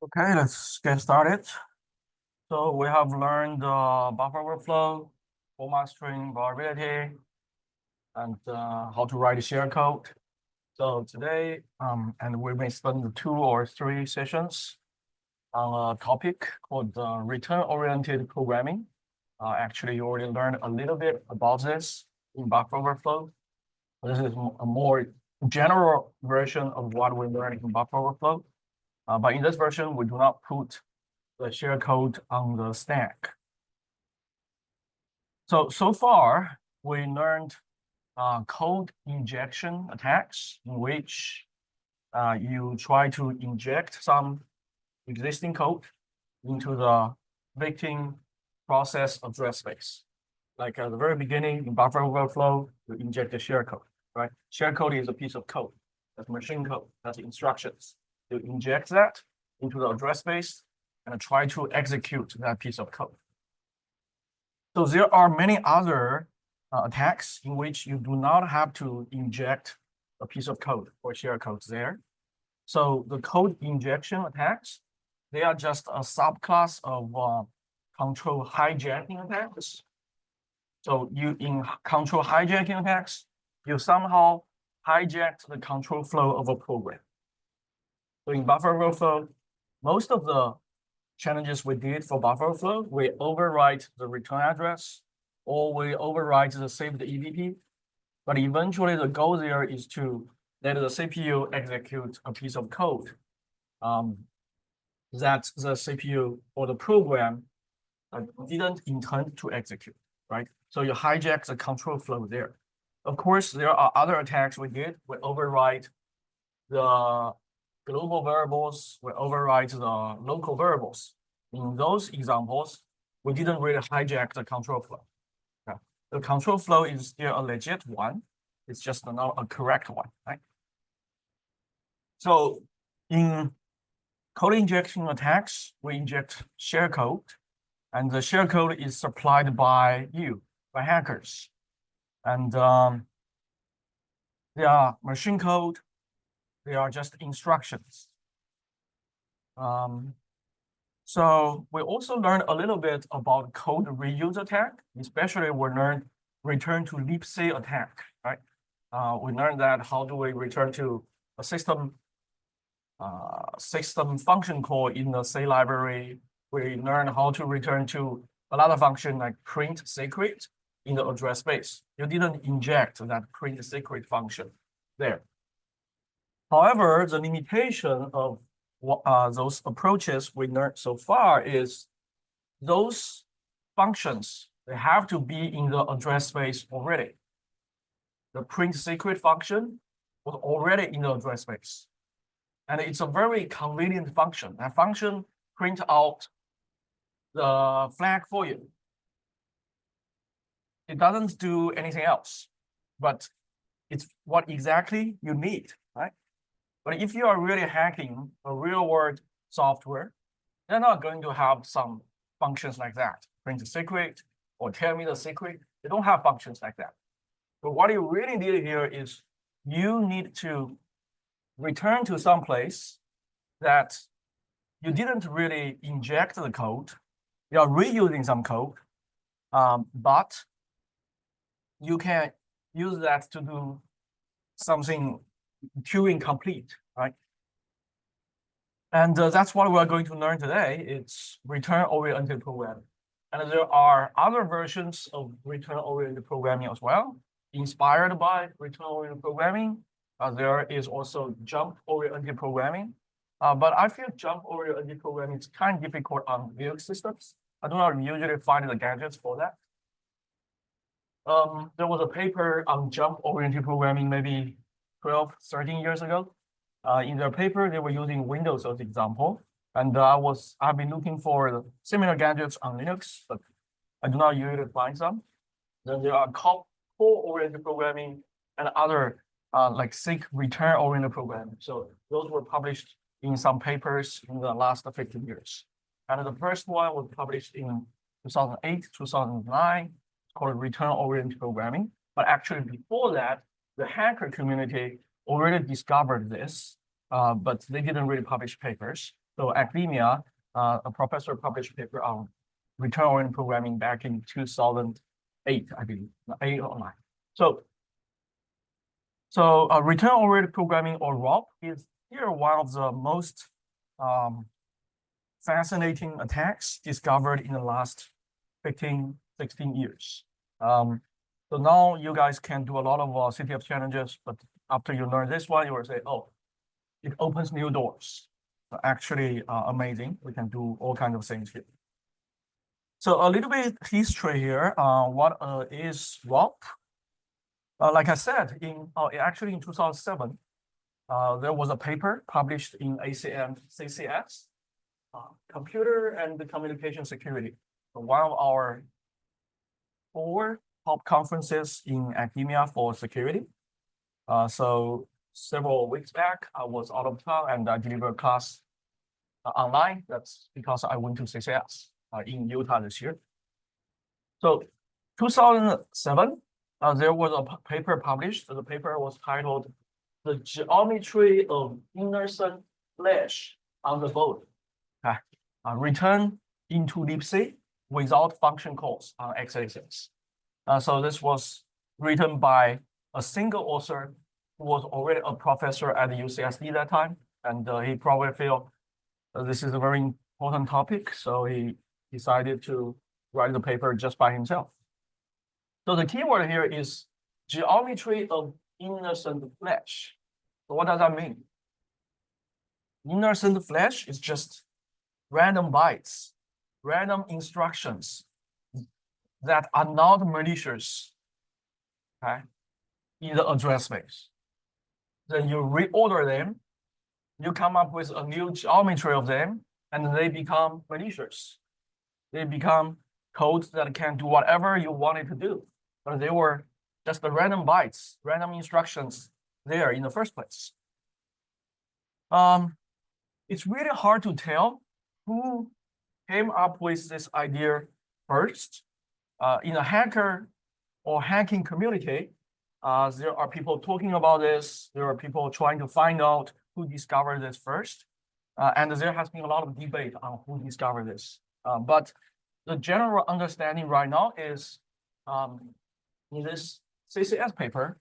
Okay, let's get started. So we have learned buffer overflow, format string variability, and how to write a share code. So today, and we may spend 2 or 3 sessions on a topic called return-oriented programming. Actually, you already learned a little bit about this in buffer overflow. This is a more general version of what we learned in buffer overflow. But in this version, we do not put the share code on the stack. So far, we learned code injection attacks in which you try to inject some existing code into the victim process address space. Like at the very beginning in buffer overflow, you inject the share code, right? Share code is a piece of code. That's machine code. That's instructions. You inject that into the address space and try to execute that piece of code. So there are many other attacks in which you do not have to inject a piece of code or share codes there. So the code injection attacks, they are just a subclass of control hijacking attacks. So in control hijacking attacks, you somehow hijacked the control flow of a program. So in buffer overflow, most of the challenges we did for buffer overflow, we overwrite the return address or we overwrite the saved EBP. But eventually the goal there is to let the CPU execute a piece of code that the CPU or the program didn't intend to execute, right? So you hijack the control flow there. Of course, there are other attacks we did. We overwrite the global variables, we overwrite the local variables. In those examples, we didn't really hijack the control flow. Okay. The control flow is still a legit one. It's just not a correct one, right? So in code injection attacks, we inject share code, and the share code is supplied by hackers. And they are machine code. They are just instructions. So we also learned a little bit about code reuse attack, especially we learned return to libc attack, right? We learned that how do we return to a system function call in the C library. We learned how to return to another function like print secret in the address space. You didn't inject that print secret function there. However, the limitation of those approaches we learned so far is those functions, they have to be in the address space already. The print secret function was already in the address space. And it's a very convenient function. That function print out the flag for you. It doesn't do anything else, but it's what exactly you need, right? But if you are really hacking a real world software, they're not going to have some functions like that. Print the secret or tell me the secret. They don't have functions like that. But what you really need here is you need to return to some place that you didn't really inject the code. You are reusing some code, but you can use that to do something Turing complete, right? And that's what we're going to learn today. It's return-oriented programming. And there are other versions of return-oriented programming as well, inspired by return-oriented programming. There is also jump-oriented programming. But I feel jump-oriented programming is kind of difficult on Linux systems. I do not usually find the gadgets for that. There was a paper on jump-oriented programming maybe 12, 13 years ago. In their paper, they were using Windows as example. And I've been looking for similar gadgets on Linux, but I do not usually find some. Then there are core-oriented programming and other like seek return-oriented programming. So those were published in some papers in the last 15 years. And the first one was published in 2008, 2009, called return-oriented programming. But actually before that, the hacker community already discovered this, but they didn't really publish papers. So academia, a professor published a paper on return-oriented programming back in 2008, I believe, 8 or 9. So return-oriented programming, or ROP, is here one of the most fascinating attacks discovered in the last 15, 16 years. So now you guys can do a lot of CTF challenges, but after you learn this one, you will say, oh, it opens new doors. Actually amazing. We can do all kinds of things here. So a little bit history here. What is ROP? Like I said, actually in 2007, there was a paper published in ACM CCS, Computer and Communication Security, one of our 4 top conferences in academia for security. So several weeks back, I was out of town and I delivered a class online. That's because I went to CCS in Utah this year. So 2007, there was a paper published. The paper was titled "The Geometry of Innocent Flash on the Board. Return into libc without function calls on x86." So this was written by a single author who was already a professor at the UCSD that time, and he probably felt this is a very important topic, so he decided to write the paper just by himself. So the keyword here is geometry of innocent flash. So what does that mean? Innocent flash is just random bytes, random instructions that are not malicious, okay, in the address space. Then you reorder them, you come up with a new geometry of them, and they become malicious. They become codes that can do whatever you want it to do. But they were just the random bytes, random instructions there in the first place. It's really hard to tell who came up with this idea first. In a hacker or hacking community, there are people talking about this. There are people trying to find out who discovered this first. And there has been a lot of debate on who discovered this. But the general understanding right now is in this CCS paper,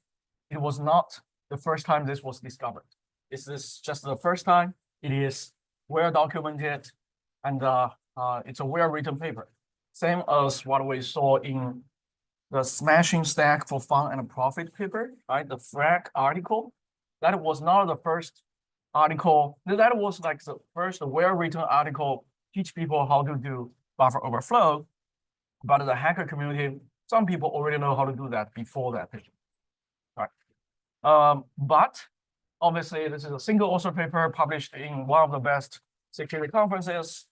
it was not the first time this was discovered. Is this just the first time? It is well documented, and it's a well-written paper. Same as what we saw in the Smashing Stack for Fun and Profit paper, right? The FRAC article. That was not the first article. That was like the first well-written article teach people how to do buffer overflow. But the hacker community, some people already know how to do that before that paper. Right. But obviously, this is a single author paper published in one of the best security conferences.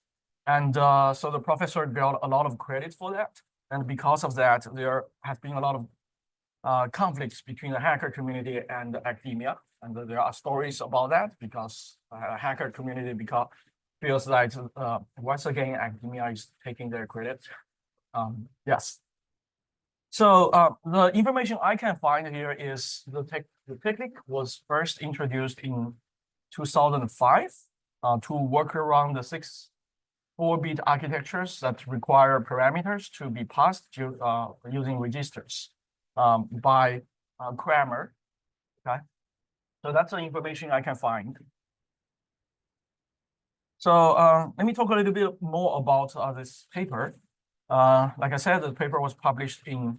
And so the professor got a lot of credit for that. And because of that, there has been a lot of conflicts between the hacker community and academia. And there are stories about that because the hacker community feels like once again, academia is taking their credit. Yes. So the information I can find here is the technique was first introduced in 2005 to work around the 4-bit architectures that require parameters to be passed using registers by Kramer. Okay, so that's the information I can find. So let me talk a little bit more about this paper. Like I said, the paper was published in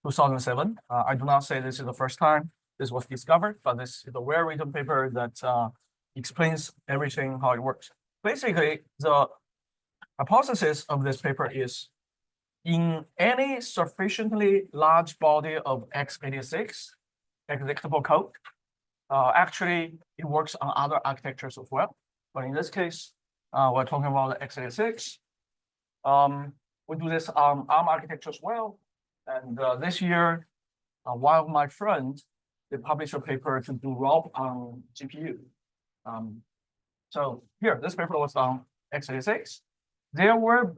2007. I do not say this is the first time this was discovered, but this is a well-written paper that explains everything, how it works. Basically, the hypothesis of this paper is in any sufficiently large body of x86 executable code, actually, it works on other architectures as well. But in this case, we're talking about the x86. We do this on ARM architecture as well. And this year, one of my friends, they published a paper to do ROP on GPU. So here, this paper was on x86. There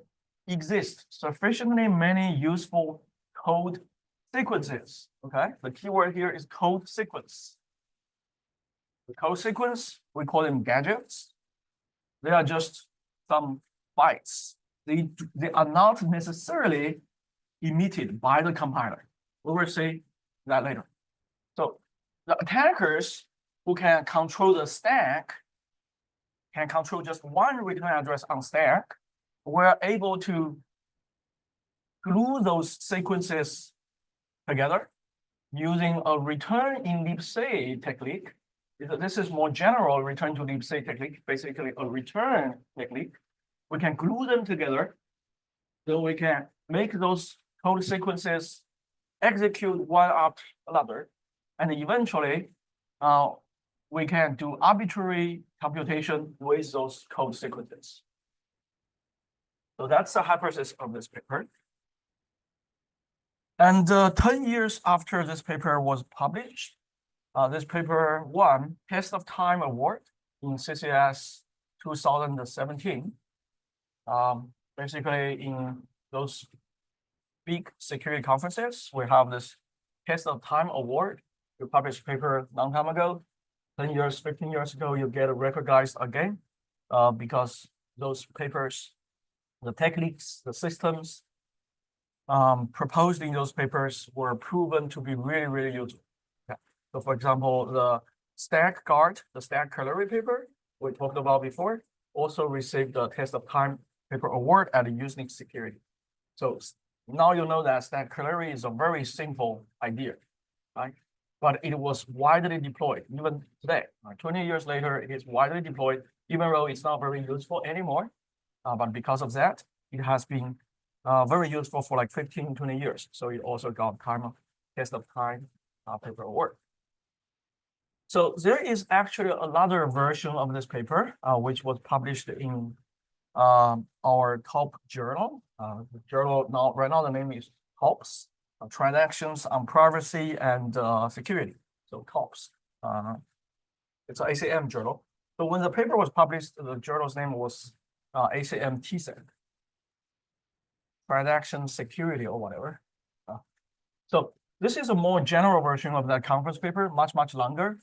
exist sufficiently many useful code sequences. Okay, the keyword here is code sequence. The code sequence, we call them gadgets. They are just some bytes. They are not necessarily emitted by the compiler. We will see that later. So the attackers who can control the stack can control just one return address on stack. We're able to glue those sequences together using a return in libc technique. This is more general return to libc technique, basically a return technique. We can glue them together so we can make those code sequences execute one after another. And eventually, we can do arbitrary computation with those code sequences. So that's the hypothesis of this paper. And 10 years after this paper was published, this paper won Test of Time Award in CCS 2017. Basically, in those big security conferences, we have this Test of Time Award. You published a paper a long time ago, 10 years, 15 years ago, you get recognized again because those papers, the techniques, the systems proposed in those papers were proven to be really, really useful. Okay. So for example, the stack guard, the stack calorie paper we talked about before, also received the Test of Time Paper Award at Unix Security. So now you know that stack calorie is a very simple idea, right? But it was widely deployed even today. 20 years later, it is widely deployed, even though it's not very useful anymore. But because of that, it has been very useful for like 15, 20 years. So it also got Test of Time Paper Award. So there is actually another version of this paper, which was published in our top journal. The journal right now the name is TOPS, Transactions on Privacy and Security. So TOPS. It's an ACM journal. So when the paper was published, the journal's name was ACM TSEC, Transaction Security or whatever. So this is a more general version of that conference paper, much, much longer,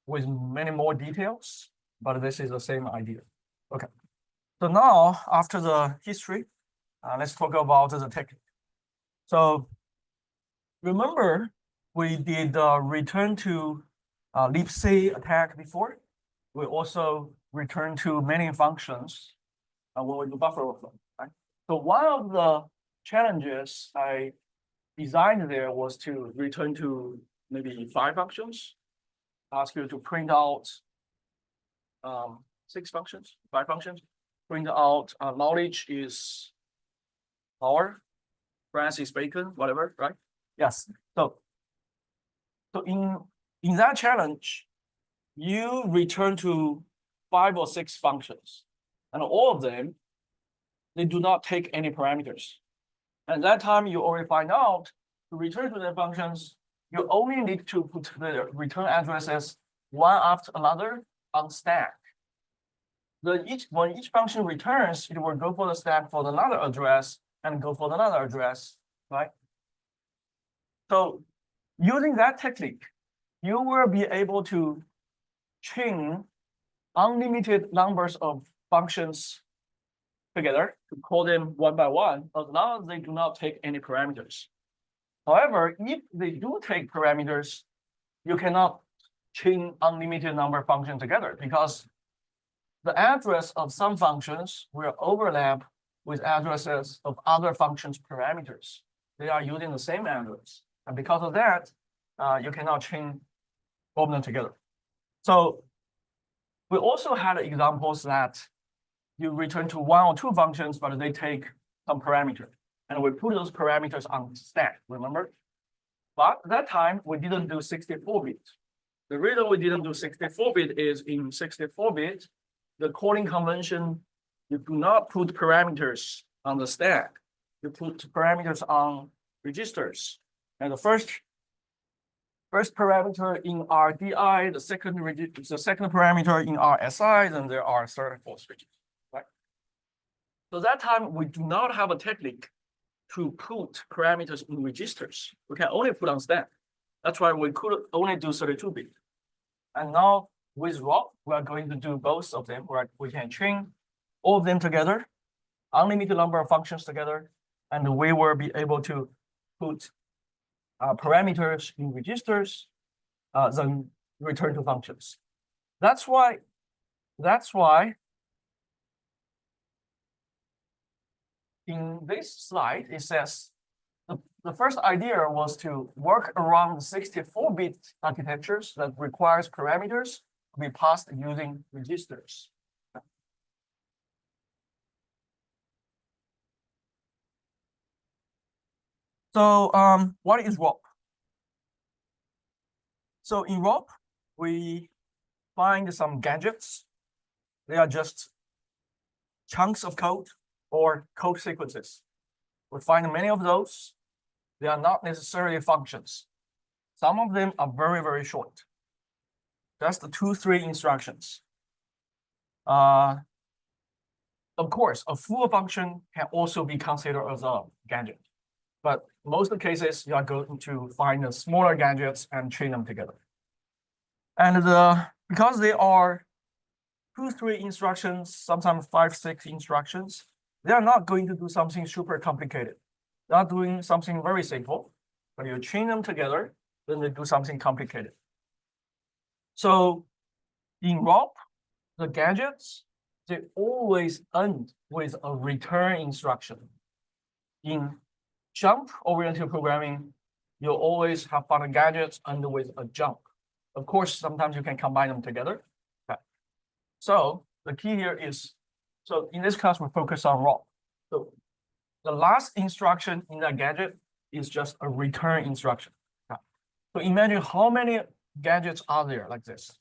with many more details, but this is the same idea. Okay. So now, after the history, let's talk about the technique. So remember, we did return to libc attack before. We also return to many functions when we do buffer overflow, right? So one of the challenges I designed there was to return to maybe 5 functions, ask you to print out 6 functions, 5 functions, print out knowledge is power, Francis Bacon, whatever, right? Yes. So in that challenge, you return to 5 or 6 functions, and all of them, they do not take any parameters. And that time you already find out to return to the functions, you only need to put the return addresses one after another on stack. When each function returns, it will go for the stack for another address and go for another address, right? So using that technique, you will be able to chain unlimited numbers of functions together to call them one by one, as long as they do not take any parameters. However, if they do take parameters, you cannot chain unlimited number of functions together because the address of some functions will overlap with addresses of other functions' parameters. They are using the same address. And because of that, you cannot chain all of them together. So we also had examples that you return to 1 or 2 functions, but they take some parameter. And we put those parameters on stack, remember? But that time, we didn't do 64-bit. The reason we didn't do 64-bit is in 64-bit, the calling convention, you do not put parameters on the stack. You put parameters on registers. And the first parameter in RDI, the second parameter in RSI, then there are third and fourth registers, right? So that time we do not have a technique to put parameters in registers. We can only put on stack. That's why we could only do 32-bit. And now with ROP, we are going to do both of them, right? We can chain all of them together, unlimited number of functions together, and we will be able to put parameters in registers, then return to functions. That's why in this slide, it says the first idea was to work around 64-bit architectures that requires parameters to be passed using registers. So what is ROP? So in ROP, we find some gadgets. They are just chunks of code or code sequences. We find many of those. They are not necessarily functions. Some of them are very, very short. That's the 2-3 instructions. Of course, a full function can also be considered as a gadget. But most of the cases, you are going to find the smaller gadgets and chain them together. And because they are 2-3 instructions, sometimes 5-6 instructions, they are not going to do something super complicated. They are doing something very simple. When you chain them together, then they do something complicated. So in ROP, the gadgets, they always end with a return instruction. In jump-oriented programming, you always have function gadgets end with a jump. Of course, sometimes you can combine them together. Okay. So the key here is, so in this class, we focus on ROP. So the last instruction in that gadget is just a return instruction. Okay. So imagine how many gadgets are there like this.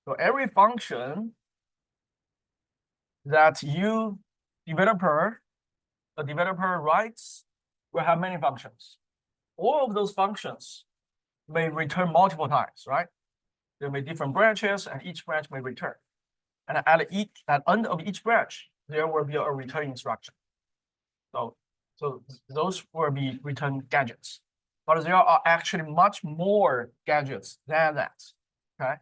So every function that the developer writes will have many functions. All of those functions may return multiple times, right? There may be different branches, and each branch may return. And at end of each branch, there will be a return instruction. So those will be return gadgets. But there are actually much more gadgets than that. Okay,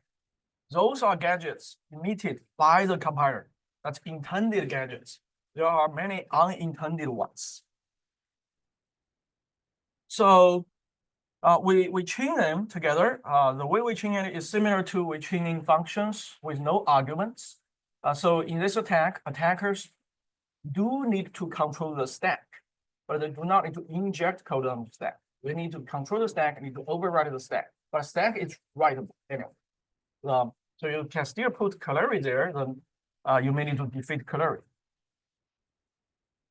those are gadgets emitted by the compiler. That's intended gadgets. There are many unintended ones. So we chain them together. The way we chain it is similar to we chaining functions with no arguments. So in this attack, attackers do need to control the stack, but they do not need to inject code on the stack. They need to control the stack, need to override the stack. But stack is writable anyway. So you can still put calorie there, then you may need to defeat calorie.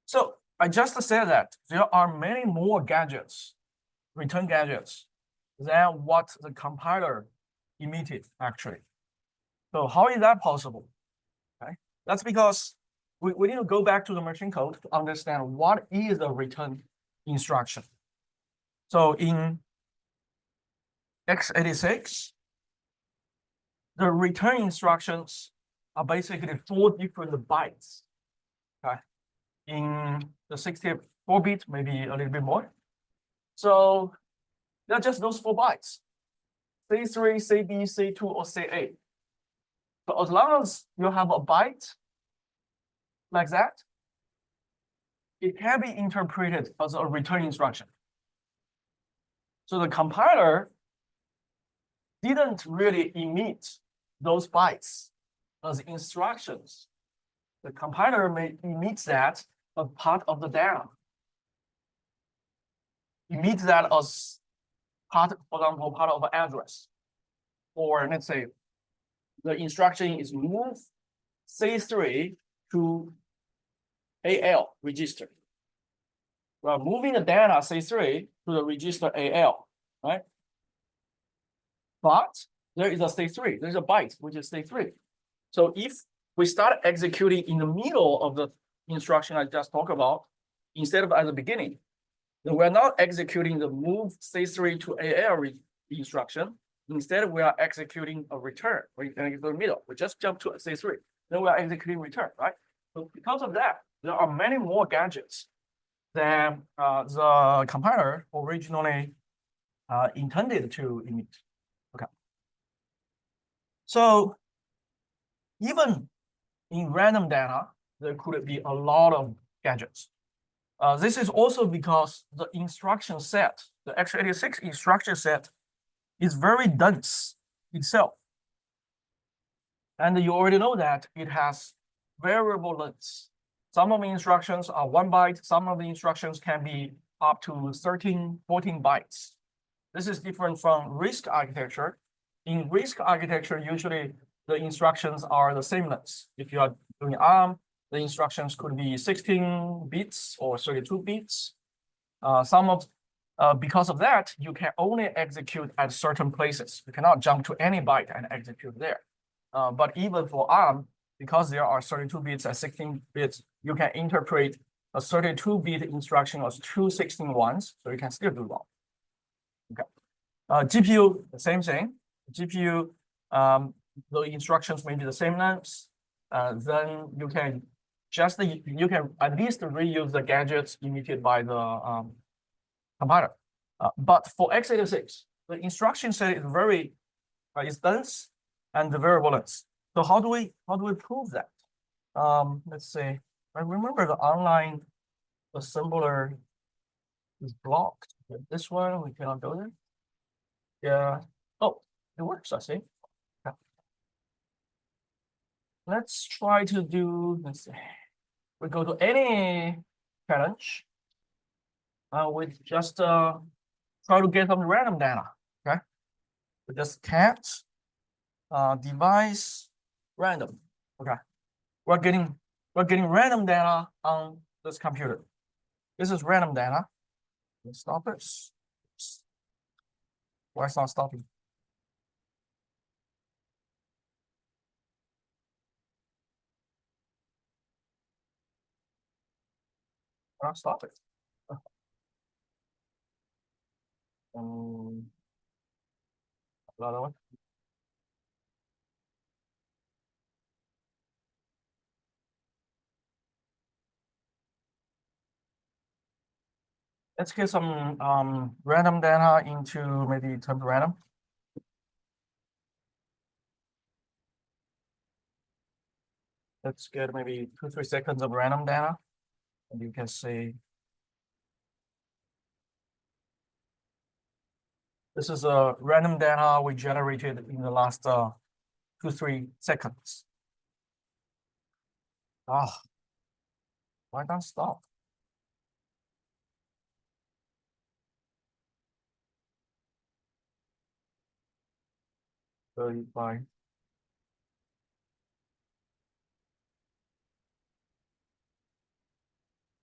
So I just said that there are many more gadgets, return gadgets, than what the compiler emitted actually. So how is that possible? Okay, that's because we need to go back to the machine code to understand what is a return instruction. So in x86, the return instructions are basically 4 different bytes. Okay, in the 64-bit, maybe a little bit more. So they're just those 4 bytes: C3, CB, C2, or C8. So as long as you have a byte like that, it can be interpreted as a return instruction. So the compiler didn't really emit those bytes as instructions. The compiler may emit that as part of the data. Emit that as part, for example, part of an address. Or let's say the instruction is move C3 to AL register. We're moving the data C3 to the register AL, right? But there is a C3, there's a byte, which is C3. So if we start executing in the middle of the instruction I just talked about, instead of at the beginning, then we're not executing the move C3 to AL instruction. Instead, we are executing a return. We're in the middle. We just jump to C3. Then we are executing return, right? So because of that, there are many more gadgets than the compiler originally intended to emit. Okay. So even in random data, there could be a lot of gadgets. This is also because the instruction set, the x86 instruction set, is very dense itself. And you already know that it has variable lengths. Some of the instructions are 1 byte, some of the instructions can be up to 13, 14 bytes. This is different from RISC architecture. In RISC architecture, usually the instructions are the same length. If you are doing ARM, the instructions could be 16 bits or 32 bits. Because of that, you can only execute at certain places. You cannot jump to any byte and execute there. But even for ARM, because there are 32 bits and 16 bits, you can interpret a 32-bit instruction as two 16 ones, so you can still do that. Okay. GPU, the same thing. GPU, the instructions may be the same length. Then you can at least reuse the gadgets emitted by the compiler. But for x86, the instruction set is very is dense and the variable length. So how do we prove that? Let's say I remember the online assembler is blocked. This one we cannot go there. Yeah. Oh, it works. I see. Okay. Let's try to do. Let's see. We go to any challenge. We just try to get some random data. Okay. We just cat device random. Okay. We're getting random data on this computer. This is random data. Let's stop it. Why it's not stopping? Not stop it. Another one. Let's get some random data into maybe temp random. Let's get maybe 2-3 seconds of random data, and you can see this is a random data we generated in the last 2-3 seconds. Ah, why don't stop? 35.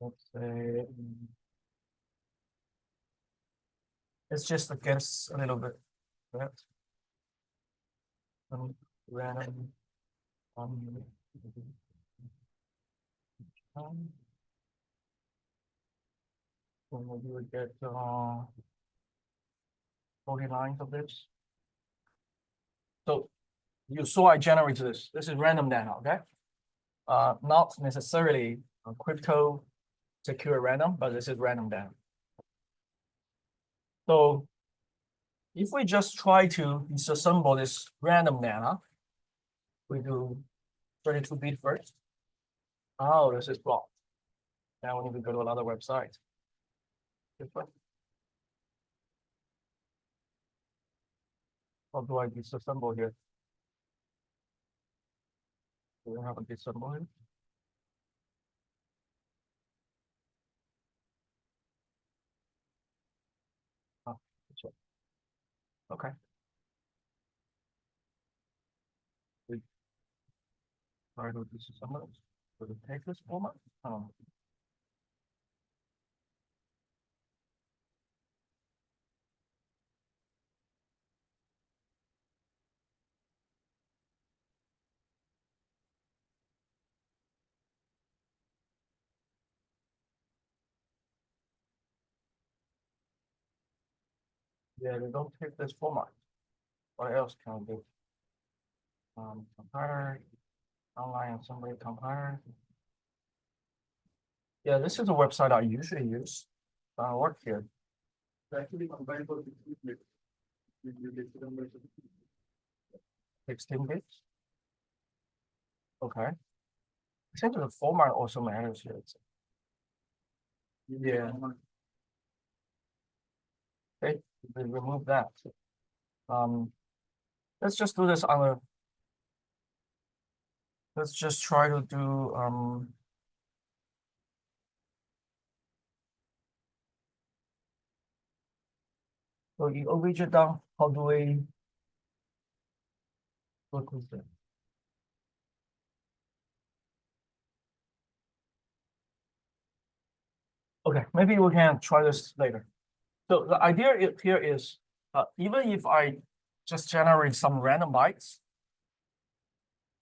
Let's say it's just against a little bit. Right? Random. Maybe we get 40 lines of this. So you saw I generated this. This is random data, okay? Not necessarily a crypto secure random, but this is random data. So if we just try to disassemble this random data, we do 32-bit first. Oh, this is blocked. Now we need to go to another website. How do I disassemble here? Do we have a disassemble here? Oh, okay. We try to disassemble it. Does it take this format? Yeah, they don't take this format. What else can we do? Compiler, online assembly compiler. Yeah, this is a website I usually use. I work here. Actually, combine for 16 bits. Okay. I think the format also matters here. Yeah. Okay, we remove that. Let's just do this on a. Let's just try to do So in OBJ down, how do we work with that? Okay, maybe we can try this later. So the idea here is, even if I just generate some random bytes,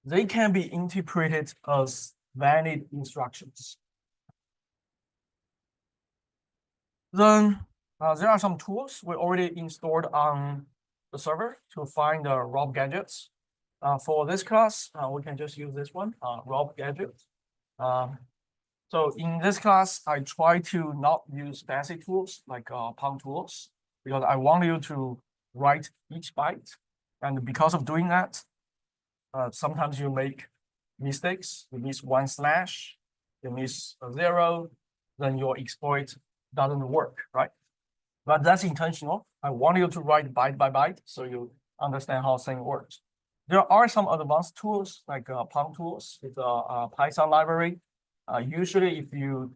they can be interpreted as valid instructions. Then there are some tools we already installed on the server to find the ROB gadgets. For this class, we can just use this one, ROB gadgets. So in this class, I try to not use basic tools like pound tools because I want you to write each byte. And because of doing that, sometimes you make mistakes. You miss one slash, you miss a 0, then your exploit doesn't work, right? But that's intentional. I want you to write byte by byte so you understand how thing works. There are some advanced tools like pound tools. It's a Python library. Usually, if you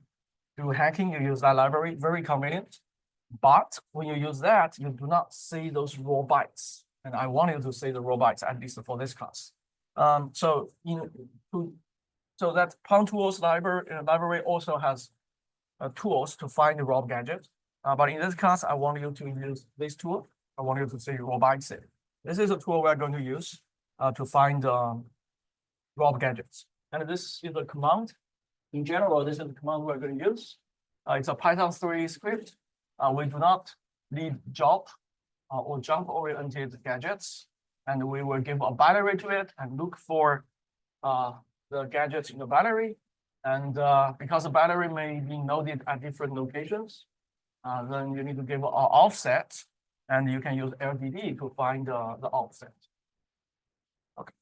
do hacking, you use that library, very convenient. But when you use that, you do not see those raw bytes. And I want you to see the raw bytes, at least for this class. So that pound tools library also has tools to find the raw gadget. But in this class, I want you to use this tool. I want you to see raw bytes here. This is a tool we're going to use to find raw gadgets. And this is a command. In general, this is the command we're going to use. It's a Python 3 script. We do not need job or jump-oriented gadgets. And we will give a binary to it and look for the gadgets in the binary. And because the binary may be noded at different locations, then you need to give an offset. And you can use LDD to find the offset. Okay.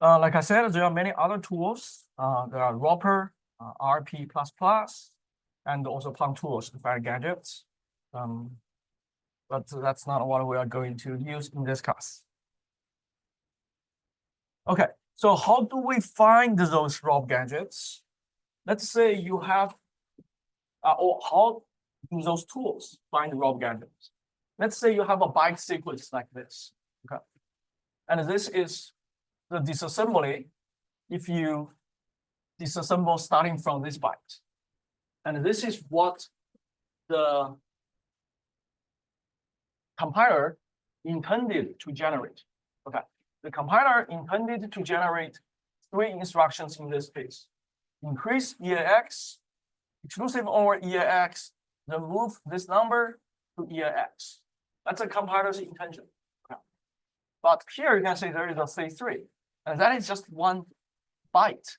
Like I said, there are many other tools. There are Roper, RP++, and also pound tools to find gadgets. But that's not what we are going to use in this class. Okay, so how do we find those ROB gadgets? Let's say you have, or how do those tools find ROB gadgets? Let's say you have a byte sequence like this, okay? And this is the disassembly if you disassemble starting from this byte. And this is what the compiler intended to generate. Okay, the compiler intended to generate 3 instructions in this case: increase EAX, exclusive over EAX, then move this number to EAX. That's a compiler's intention. Okay. But here you can see there is a C3, and that is just 1 byte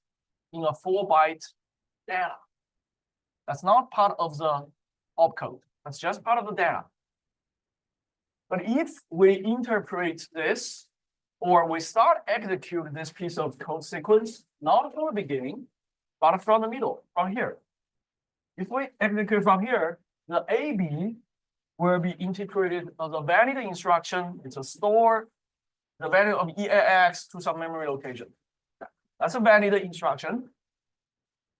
in a 4-byte data. That's not part of the opcode. That's just part of the data. But if we interpret this, or we start execute this piece of code sequence, not from the beginning, but from the middle, from here. If we execute from here, the AB will be interpreted as a valid instruction. It's a store the value of EAX to some memory location. That's a valid instruction.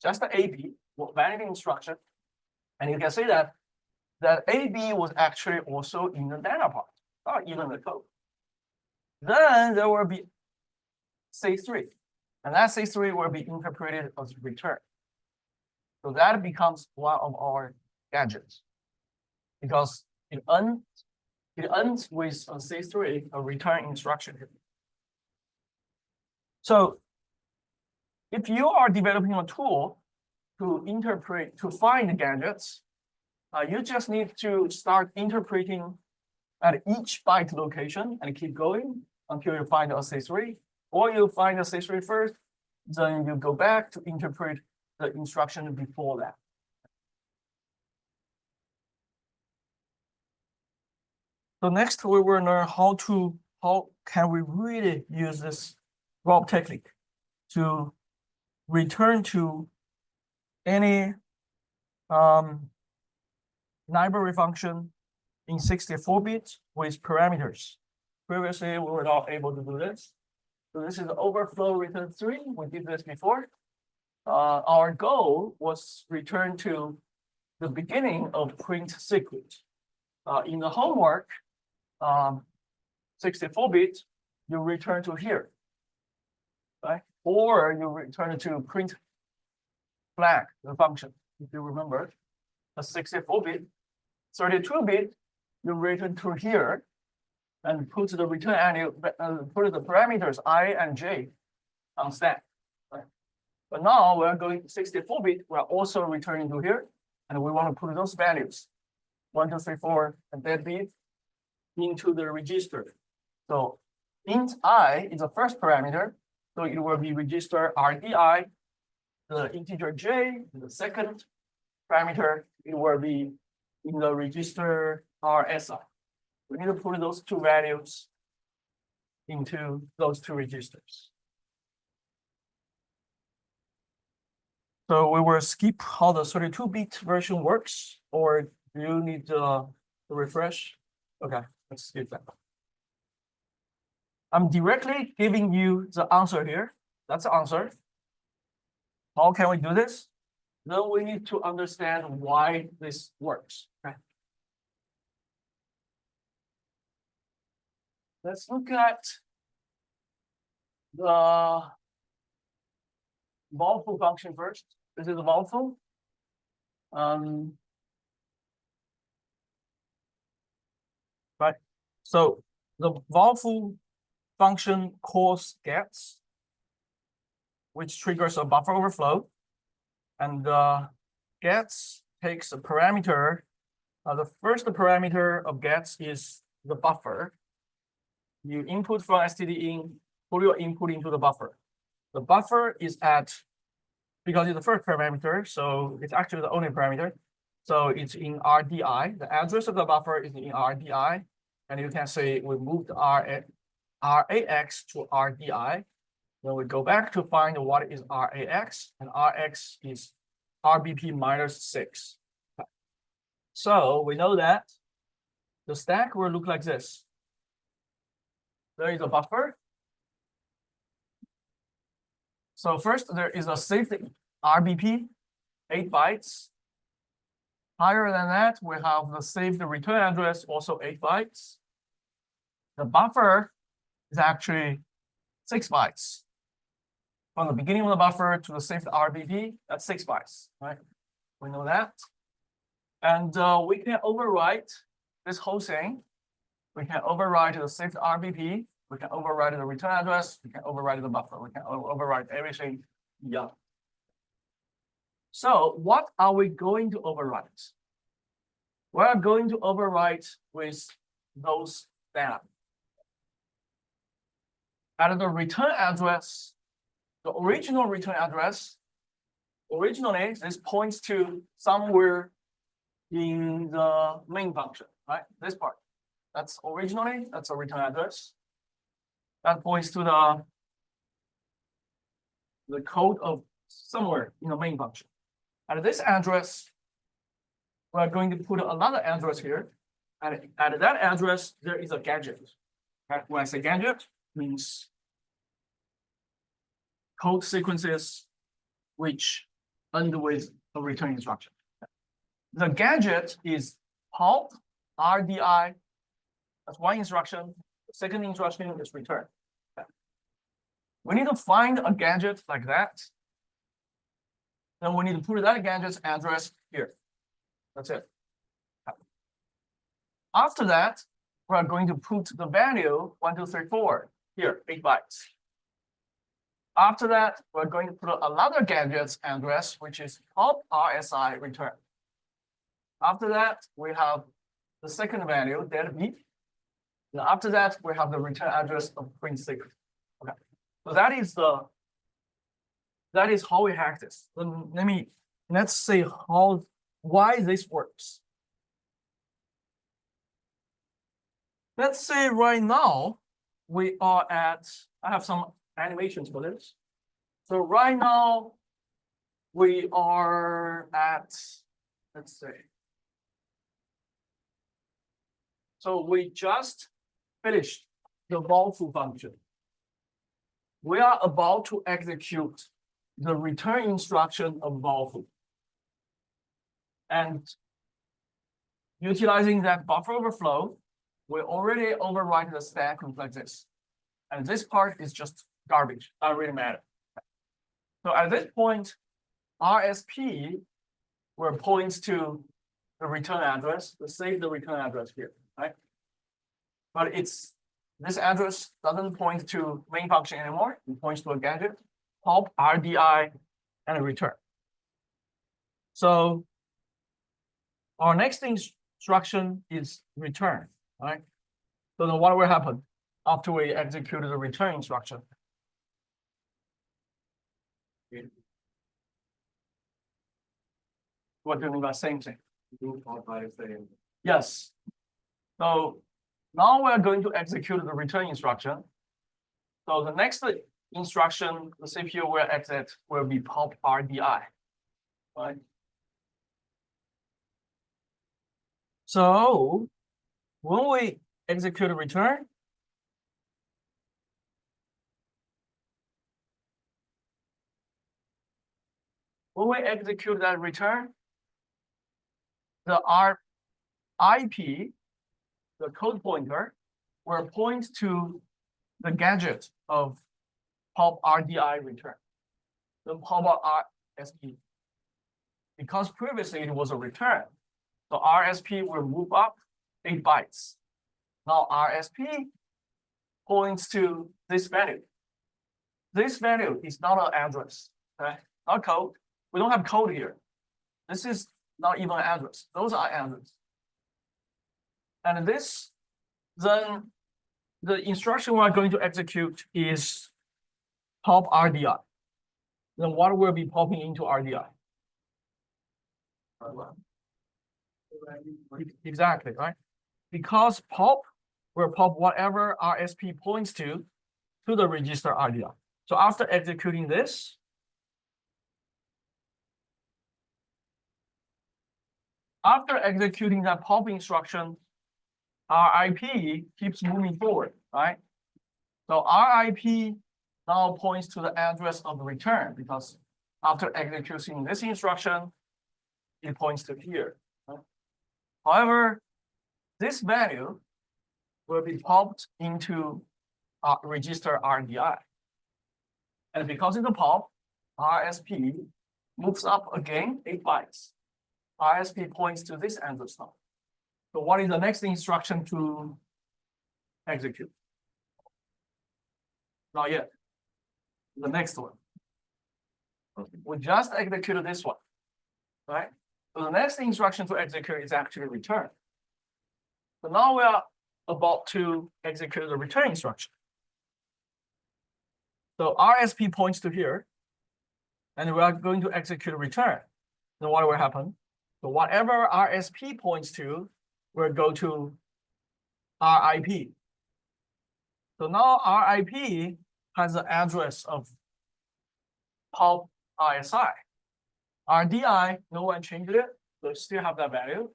Just the AB, valid instruction. And you can see that AB was actually also in the data part, not even the code. Then there will be C3, and that C3 will be interpreted as return. So that becomes one of our gadgets because it ends with a C3, a return instruction. So if you are developing a tool to find gadgets, you just need to start interpreting at each byte location and keep going until you find a C3, or you find a C3 first, then you go back to interpret the instruction before that. So next we will learn how to how can we really use this ROB technique to return to any library function in 64-bit with parameters. Previously, we were not able to do this. So this is overflow return 3. We did this before. Our goal was return to the beginning of print sequence. In the homework, 64-bit, you return to here, right? Or you return to print flag, the function, if you remember. A 64-bit, 32-bit, you return to here and put the return annual, put the parameters I and j on stack. Right? But now we're going 64-bit, we're also returning to here, and we want to put those values 1, 2, 3, 4, and that bit into the register. So int I is the first parameter, so it will be register RDI. The integer j, the second parameter, it will be in the register RSI. We need to put those two values into those two registers. So we will skip how the 32-bit version works, or do you need to refresh? Okay, let's skip that. I'm directly giving you the answer here. That's the answer. How can we do this? Then we need to understand why this works. Okay. Let's look at the val-foo function first. This is the val-foo. Right. So the val-foo function calls gets, which triggers a buffer overflow, and gets takes a parameter. The first parameter of gets is the buffer. You input from std_in, put your input into the buffer. The buffer is at, because it's the first parameter, so it's actually the only parameter. So it's in RDI. The address of the buffer is in RDI, and you can say we moved RAX to RDI. Then we go back to find what is RAX, and RX is RBP -6. So we know that the stack will look like this. There is a buffer. So first there is a saved RBP, 8 bytes. Higher than that, we have the saved return address, also 8 bytes. The buffer is actually 6 bytes. From the beginning of the buffer to the saved RBP, that's 6 bytes, right? We know that. And we can overwrite this whole thing. We can overwrite the saved RBP. We can overwrite the return address. We can overwrite the buffer. We can overwrite everything. Yeah. So what are we going to overwrite? We're going to overwrite with those data. At the return address, the original return address, originally this points to somewhere in the main function, right? This part. That's originally, that's a return address. That points to the code of somewhere in the main function. At this address, we're going to put another address here. And at that address, there is a gadget. Right? When I say gadget, means code sequences which end with a return instruction. The gadget is pop RDI. That's one instruction. The second instruction is return. Okay. We need to find a gadget like that. Then we need to put that gadget's address here. That's it. Okay. After that, we're going to put the value 1, 2, 3, 4 here, 8 bytes. After that, we're going to put another gadget's address, which is pop RSI return. After that, we have the second value, that bit. And after that, we have the return address of print secret. Okay. So that is how we hack this. Let's say why this works. Let's say right now, we are at, I have some animations for this. So right now, we are at, let's say. So we just finished the value function. We are about to execute the return instruction of value. And utilizing that buffer overflow, we already override the stack like this. And this part is just garbage, doesn't really matter. So at this point, RSP will point to the return address, to save the return address here, right? But it's this address doesn't point to main function anymore. It points to a gadget, pop, RDI, and a return. So our next instruction is return, right? So then what will happen after we execute the return instruction? We're doing the same thing. Yes. So now we're going to execute the return instruction. So the next instruction the CPU will exit will be pop RDI, right? So when we execute a return, that return, the RIP, the code pointer, will point to the gadget of pop RDI return, the pop RSP. Because previously it was a return, so RSP will move up 8 bytes. Now RSP points to this value. This value is not an address, okay? Not code. We don't have code here. This is not even an address. Those are addresses. And this, then the instruction we're going to execute is pop RDI. Then what will be popping into RDI? Exactly, right? Because pop will pop whatever RSP points to the register RDI. So after executing this, after executing that pop instruction, RIP keeps moving forward, right? So RIP now points to the address of the return because after executing this instruction, it points to here. Right? However, this value will be popped into register RDI. And because it's a pop, RSP moves up again 8 bytes. RSP points to this address now. So what is the next instruction to execute? Not yet. The next one. We just executed this one, right? So the next instruction to execute is actually return. So now we are about to execute the return instruction. So RSP points to here, and we are going to execute return. Then what will happen? So whatever RSP points to will go to RIP. So now RIP has the address of pop RSI. RDI, no one changed it, so it still have that value.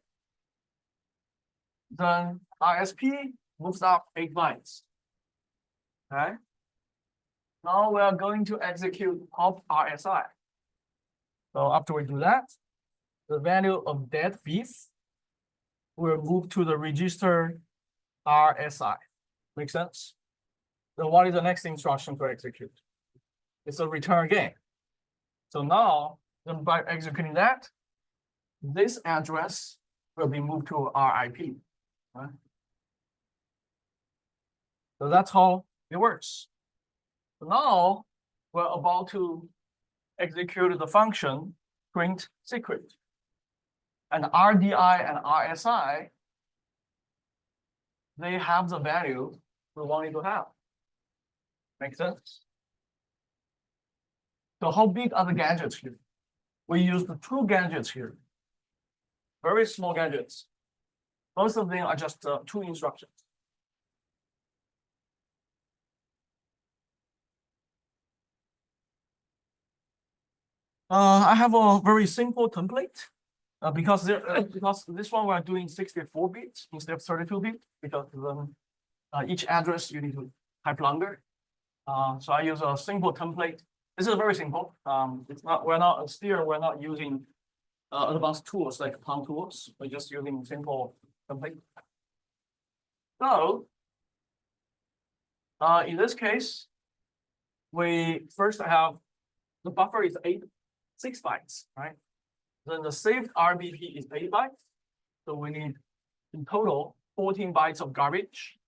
Then RSP moves up 8 bytes. Okay. Now we are going to execute pop RSI. So after we do that, the value of dead beef will move to the register RSI. Make sense? Then what is the next instruction to execute? It's a return again. So now, then by executing that, this address will be moved to RIP. Right? So that's how it works. So now we're about to execute the function print secret. And RDI and RSI, they have the value we wanted to have. Make sense? So how big are the gadgets here? We used 2 gadgets here. Very small gadgets. Most of them are just 2 instructions. I have a very simple template because this one we're doing 64 bits instead of 32 bits because each address you need to type longer. So I use a simple template. This is very simple. It's not we're not using advanced tools like Palm tools. We're just using simple template. So in this case, we first have the buffer is 6 bytes, right? Then the saved RBP is 8 bytes. So we need in total 14 bytes of garbage.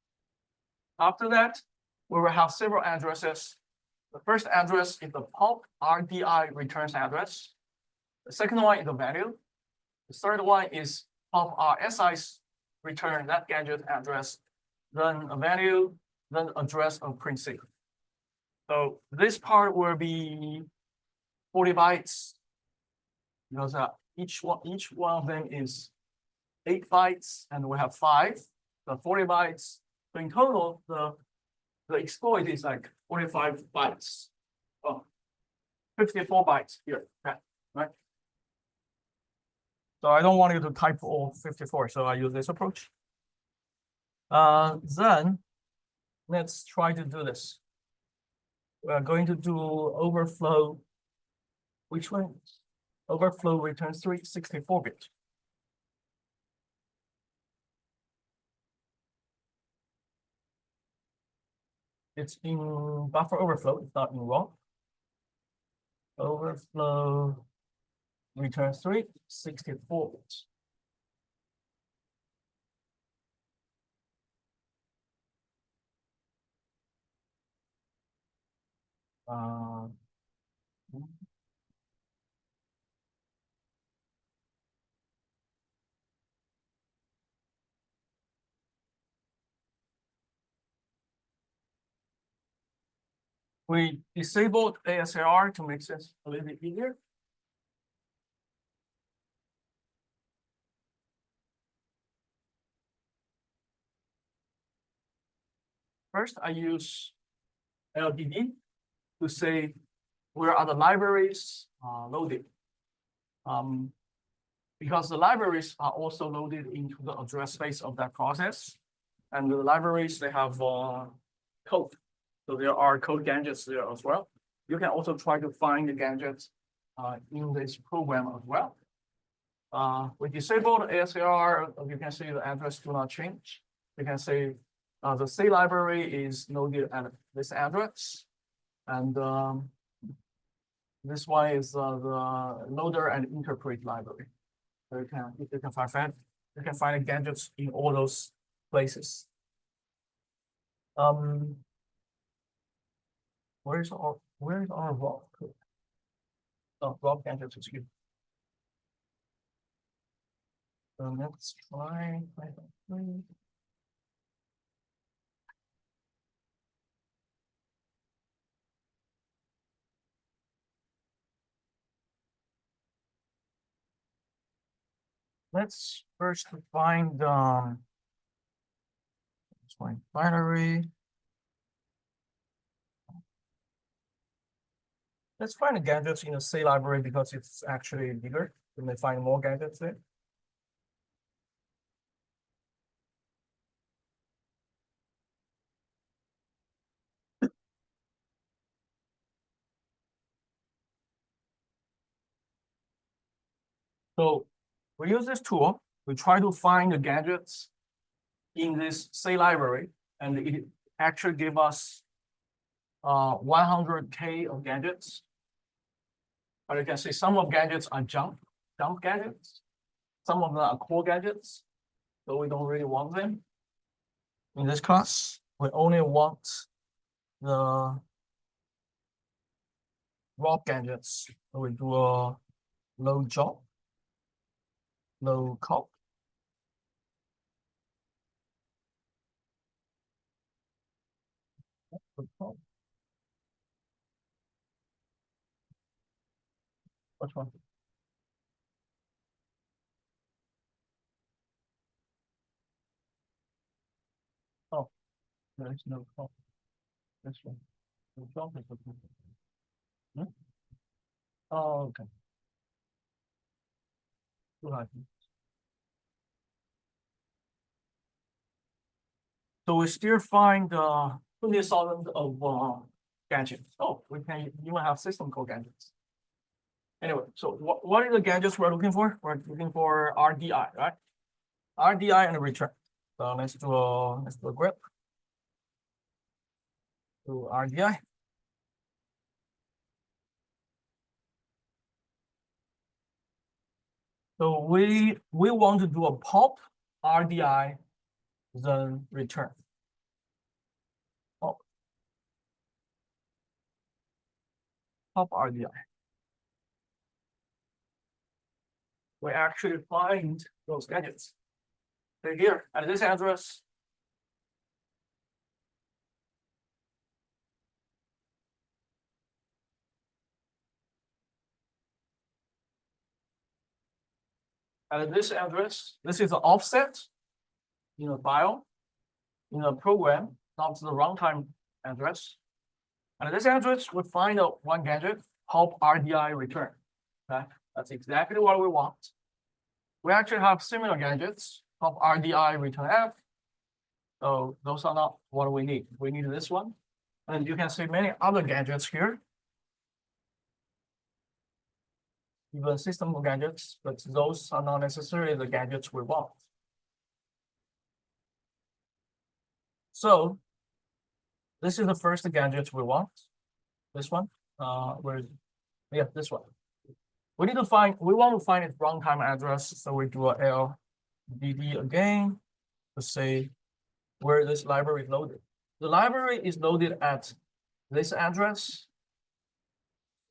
After that, we will have several addresses. The first address is the pulp RDI returns address. The second one is the value. The third one is pulp RSI's return that gadget address, then a value, then address of print secret. So this part will be 40 bytes because each one of them is 8 bytes, and we have 5, so 40 bytes. So in total, the exploit is like 45 bytes. Oh, 54 bytes here, right? So I don't want you to type all 54, so I use this approach. Then let's try to do this. We're going to do overflow. Which one? Overflow returns 64 bit. It's in buffer overflow, it's not in raw. Overflow returns 64 bits. We disabled ASLR to make this a little bit easier. First, I use LDD to say where are the libraries loaded. Because the libraries are also loaded into the address space of that process. And the libraries, they have code. So there are code gadgets there as well. You can also try to find the gadgets in this program as well. We disabled ASLR. You can see the address do not change. You can say the C library is loaded at this address. And this one is the loader and interpret library. So if you can find gadgets in all those places. Where's our raw code? Oh, raw gadgets, excuse me. So let's try Python 3. Let's first find let's find binary. Let's find the gadgets in the C library because it's actually bigger. We may find more gadgets there. So we use this tool. We try to find the gadgets in this C library, and it actually gives us 100K of gadgets. But you can see some of gadgets are jump gadgets. Some of them are core gadgets, so we don't really want them. In this class, we only want the raw gadgets. So we do a low job, low cop. Which one? Oh, there is no cop. This one. The job is okay. Oh, okay. Too high. So we still find 20,000 of gadgets. Oh, we can even have system called gadgets. Anyway, so what are the gadgets we're looking for? We're looking for RDI, right? RDI and return. So let's do a grep to RDI. So we want to do a pop RDI, then return. Pop RDI. We actually find those gadgets. They're here at this address. At this address, this is the offset in a file, in a program, not the runtime address. And at this address, we find out one gadget, pop RDI return. Okay, that's exactly what we want. We actually have similar gadgets, pop RDI return F. So those are not what we need. We need this one. And you can see many other gadgets here. Even system gadgets, but those are not necessarily the gadgets we want. So this is the first gadget we want. This one, where is it? Yeah, this one. We want to find its runtime address. So we do a LDD again to say where this library is loaded. The library is loaded at this address.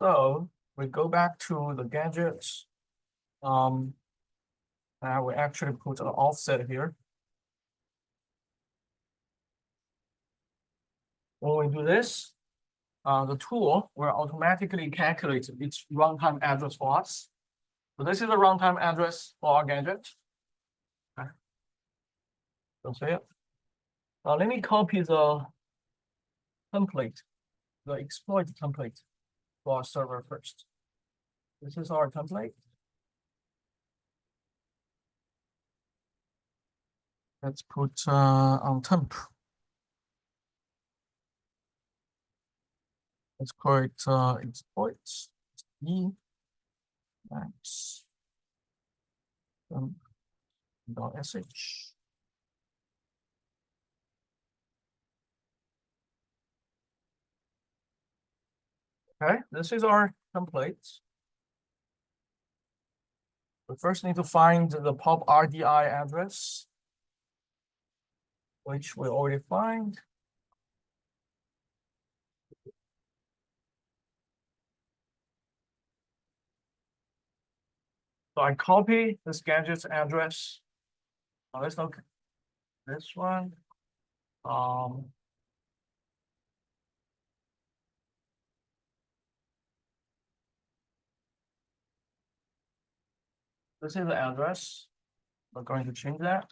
So we go back to the gadgets. And we actually put an offset here. When we do this, the tool will automatically calculate its runtime address for us. So this is the runtime address for our gadget. Okay. Don't say it. Let me copy the template, the exploit template for our server first. This is our template. Let's put on temp. Let's call it exploits. E max .sh. Okay, this is our template. We first need to find the pop RDI address, which we already find. So I copy this gadget's address. Let's look at this one. This is the address. We're going to change that.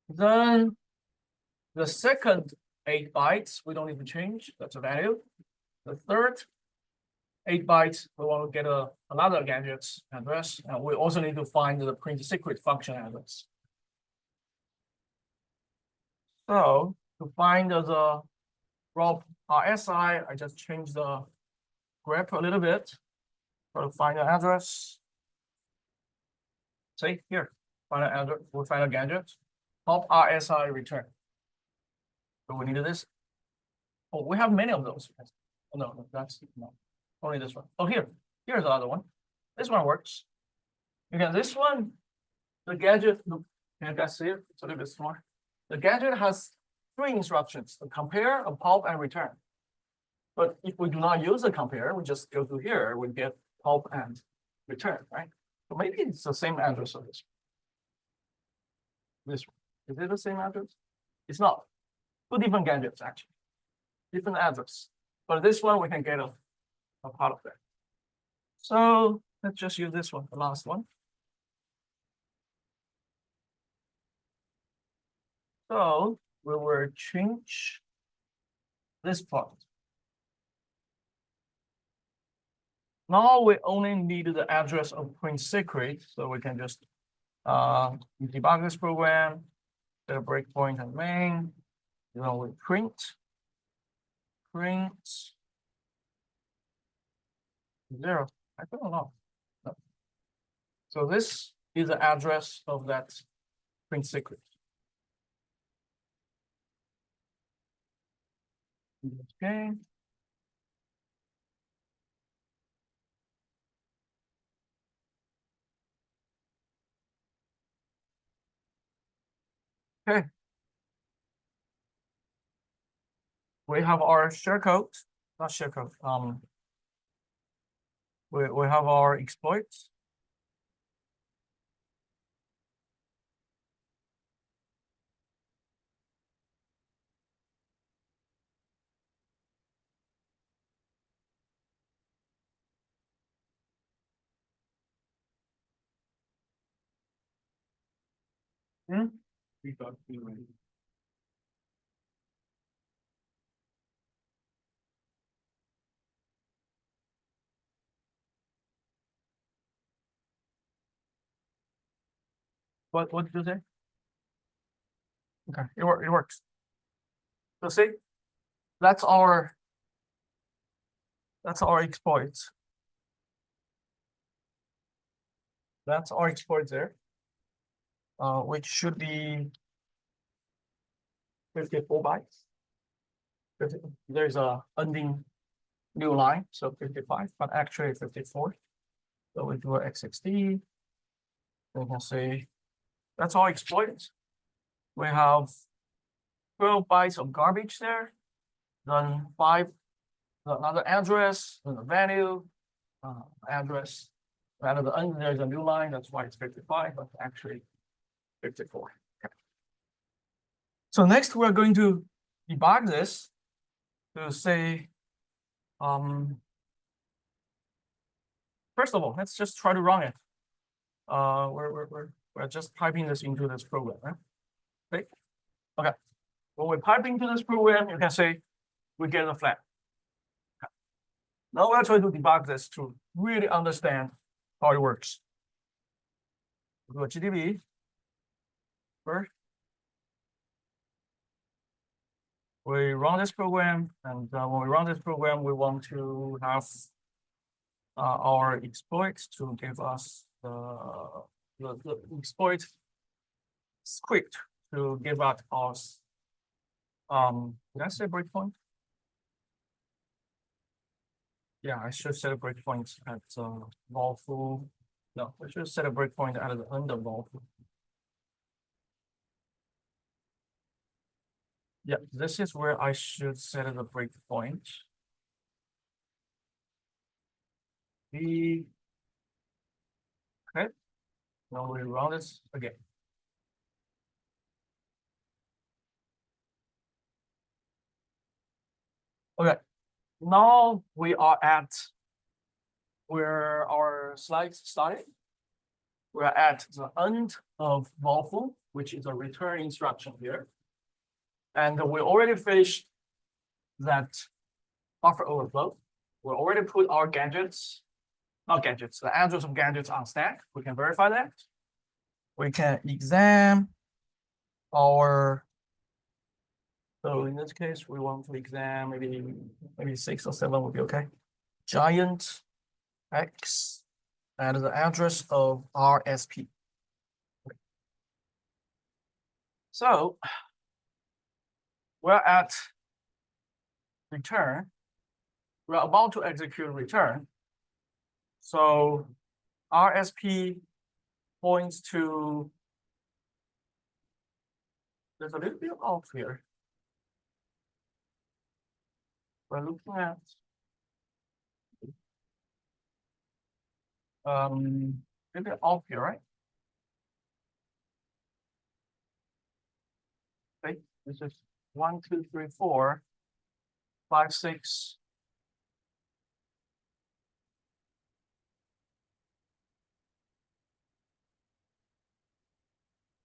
Then the second 8 bytes, we don't need to change. That's a value. The third 8 bytes, we want to get another gadget's address. And we also need to find the print secret function address. So to find the raw RSI, I just changed the grep a little bit. To find the address. See here, find an address, we'll find a gadget. Pop RSI return. So we need this. Oh, we have many of those. Oh, no, that's no, only this one. Oh, here's the other one. This one works. Again, this one, the gadget, look, can you guys see it? It's a little bit smaller. The gadget has 3 instructions: a compare, a pop, and return. But if we do not use the compare, we just go to here, we get pop and return, right? So maybe it's the same address of this. This one. Is it the same address? It's not. 2 different gadgets, actually. Different address. But this one, we can get a part of that. So let's just use this one, the last one. So we will change this part. Now we only need the address of print secret, so we can just debug this program, set a breakpoint and main, we print 0. I don't know. No. So this is the address of that print secret. Okay. Okay. We have our shellcode, not shellcode. We have our exploits. Hmm? What did you say? Okay, it works. So see, that's our exploit. That's our exploit there. Which should be 54 bytes. There's a ending new line, so 55, but actually 54. So we do a x60. We can say that's our exploit. We have 12 bytes of garbage there, then 5, another address, then the value, address. And at the end, there's a new line. That's why it's 55, but actually 54. Okay. So next, we're going to debug this to say, first of all, let's just try to run it. We're just piping this into this program, right? Okay. Okay. When we pipe into this program, you can say we get a flag. Okay. Now we're trying to debug this to really understand how it works. Do a GDB first. We run this program, and when we run this program, we want to have our exploit to give us the exploit script to give out us. Did I say breakpoint? Yeah, I should set a breakpoint at vol-foo. No, I should set a breakpoint at the end of vol-foo. Yeah, this is where I should set a breakpoint. Okay. Now we run this again. Okay. Now we are at where our slides started. We're at the end of vol-foo, which is a return instruction here. And we already finished that buffer overflow. We already put our gadgets, not gadgets, the address of gadgets on stack. We can verify that. We can examine our, so in this case, we want to examine maybe 6 or 7 would be okay. Giant X and the address of RSP. So we're at return. We're about to execute return. So RSP points to, there's a little bit off here. We're looking at a bit off here, right? Okay, this is 1, 2, 3, 4, 5, 6.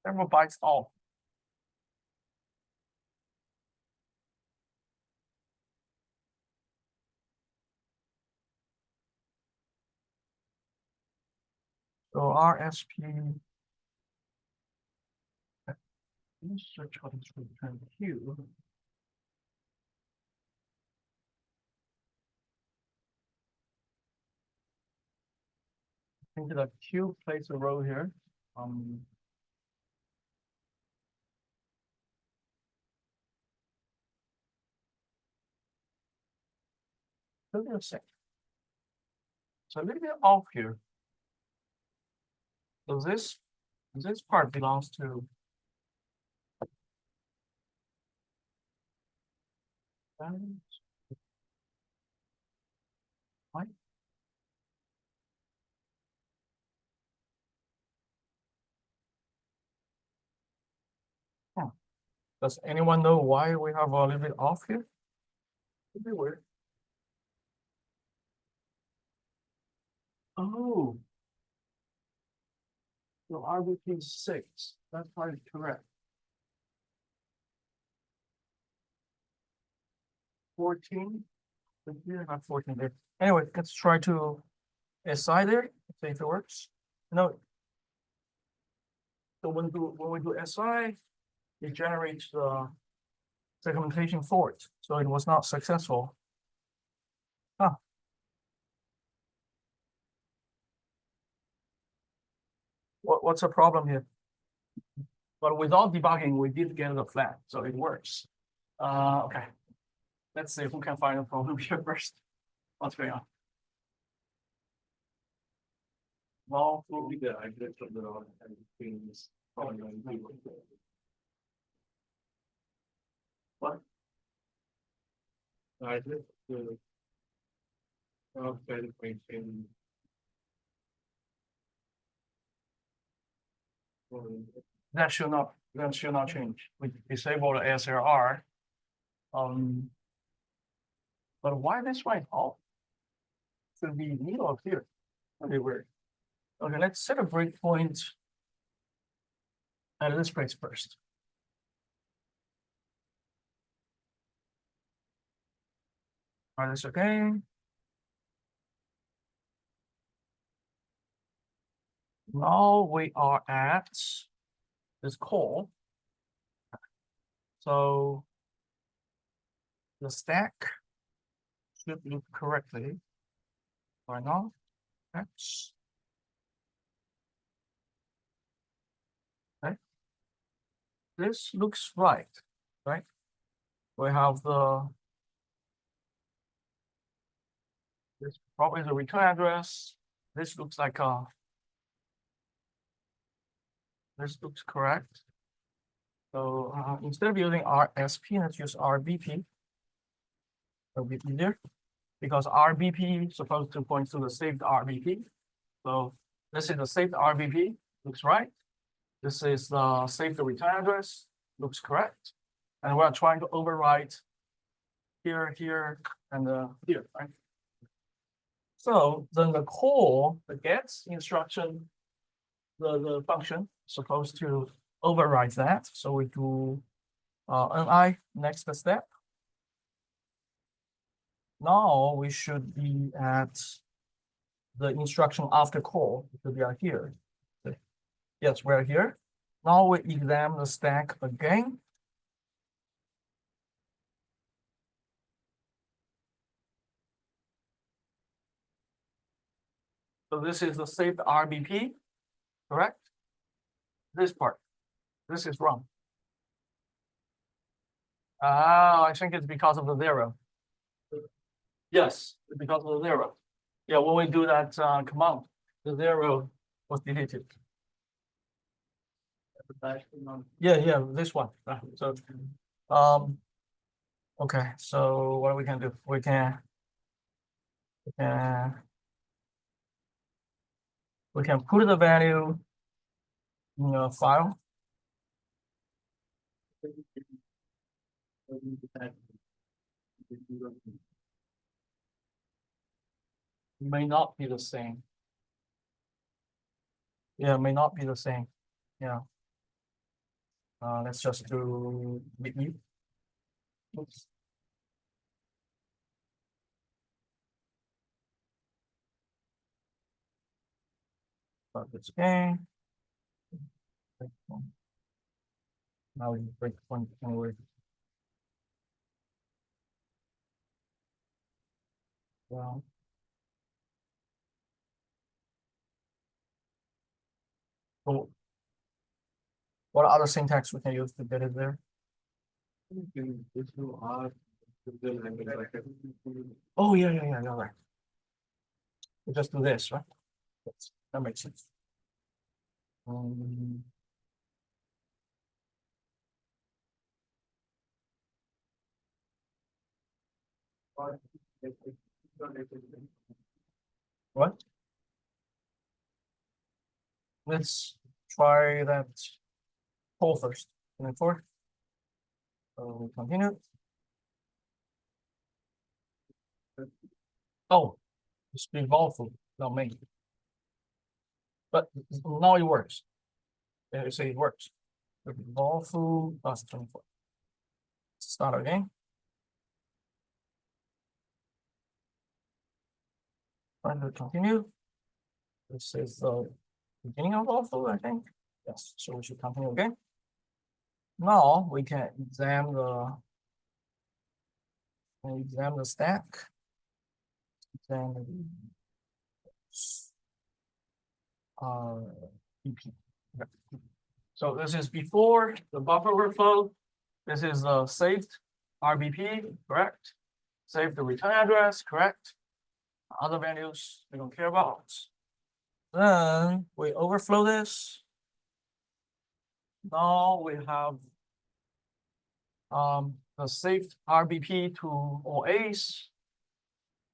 Several bytes off. So RSP. Let's search what is return Q. I think that Q plays a role here. Hold on a sec. So a little bit off here. So this part belongs to right? Huh. Does anyone know why we have a little bit off here? Could be weird. Oh, so RBP 6. That's probably correct. 14. But here, not 14 there. Anyway, let's try to SI there, see if it works. No. So when we do SI, it generates the segmentation fault. So it was not successful. Huh. What's the problem here? But without debugging, we did get the flag, so it works. Okay. Let's see who can find the problem here first. What's going on? Well, I did put it on and things. What? I did the maintain. That should not change. We disable the SLR. But why this right off? Should be needle here. Okay, weird. Okay, let's set a breakpoint at this place first. Try this again. Now we are at this call. So the stack should look correctly. Right now, X. Okay. This looks right? We have this probably the return address. This looks like this looks correct. So instead of using RSP, let's use RBP. It'll be easier because RBP is supposed to point to the saved RBP. So this is the saved RBP, looks right. This is the saved return address, looks correct. And we're trying to overwrite here, here, and here, right? So then the call, the get instruction, the function is supposed to override that. So we do NI next step. Now we should be at the instruction after call because we are here. Yes, we're here. Now we examine the stack again. So this is the saved RBP, correct? This part, this is wrong. I think it's because of the 0. Yes, because of the 0. Yeah, when we do that command, the 0 was deleted. Yeah, this one. So, okay. So what we can do? We can put the value in a file. May not be the same. Yeah, may not be the same. Yeah. Let's just do BE. Oops. Start this again. Now we break point anyway. Well. So what other syntax we can use to get it there? Oh yeah, you're right. We just do this, right? That makes sense. What? Let's try that poll first. And then four. So we continue. Oh, it's been volatile, not me. But now it works. You say it works. Volatile plus 24. Start again. Trying to continue. This is the beginning of volatile, I think. Yes, so we should continue again. Now we can examine the stack. Examine BP. Okay. So this is before the buffer overflow. This is the saved RBP, correct? Save the return address, correct? Other values we don't care about. Then we overflow this. Now we have the saved RBP to OAs.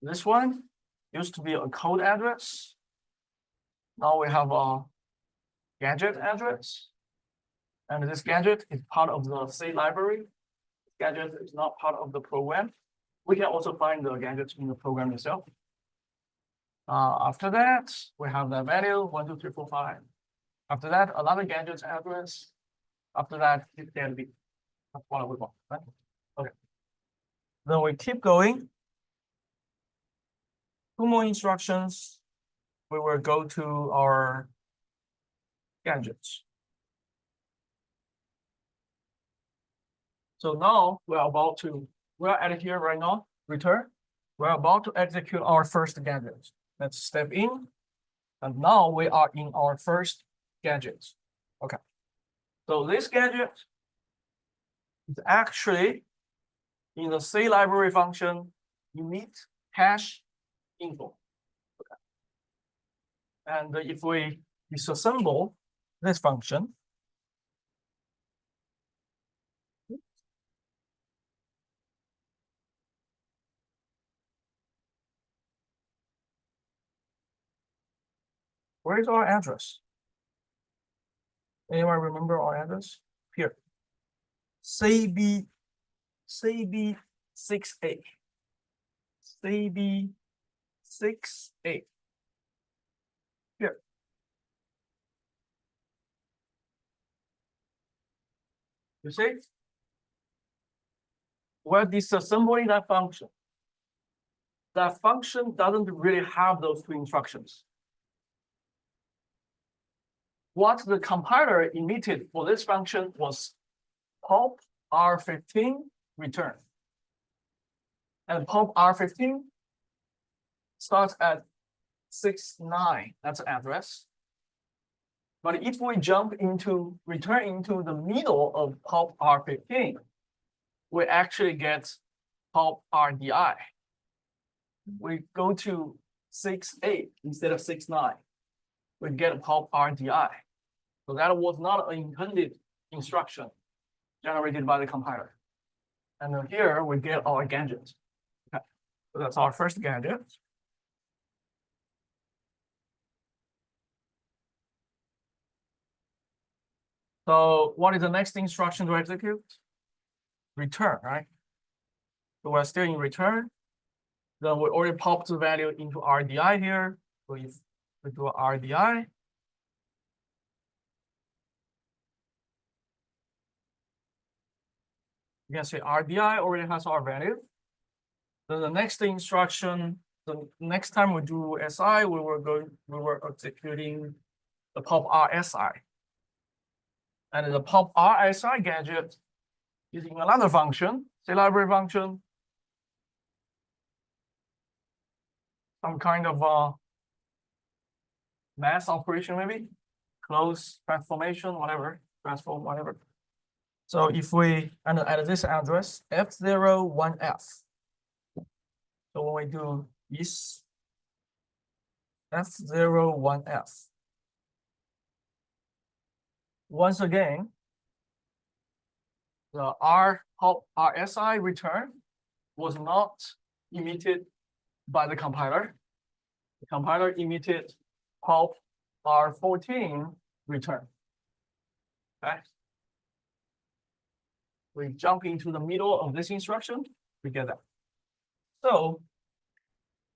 This one used to be a code address. Now we have a gadget address. And this gadget is part of the C library. Gadget is not part of the program. We can also find the gadgets in the program itself. After that, we have the value 1, 2, 3, 4, 5. After that, another gadget address. After that, it's deadbeat. That's what we want, right? Okay. Then we keep going. 2 more instructions. We will go to our gadgets. So now we're at here right now, return. We're about to execute our first gadget. Let's step in. And now we are in our first gadget. Okay. So this gadget is actually in the C library function, init hash info. Okay. And if we disassemble this function, where is our address? Anyone remember our address? Here. CB68. CB68. Here. You see? We're disassembling that function. That function doesn't really have those 2 instructions. What the compiler emitted for this function was pulp R15 return. And pulp R15 starts at 69, that's the address. But if we return into the middle of pulp R15, we actually get pulp RDI. We go to 68 instead of 69. We get pulp RDI. So that was not an intended instruction generated by the compiler. And then here we get our gadget. Okay. So that's our first gadget. So what is the next instruction to execute? Return, right? So we're still in return. Then we already popped the value into RDI here. So if we do RDI, you can see RDI already has our value. Then the next instruction, the next time we do SI, we were executing the pop RSI. And the pop RSI gadget using another function, say library function, some kind of mass operation maybe, close transformation, whatever, transform, whatever. So if we at this address, F01F. So when we do this F01F, once again, the pop RSI return was not emitted by the compiler. The compiler emitted pop R14 return. Okay. We jump into the middle of this instruction, we get that. So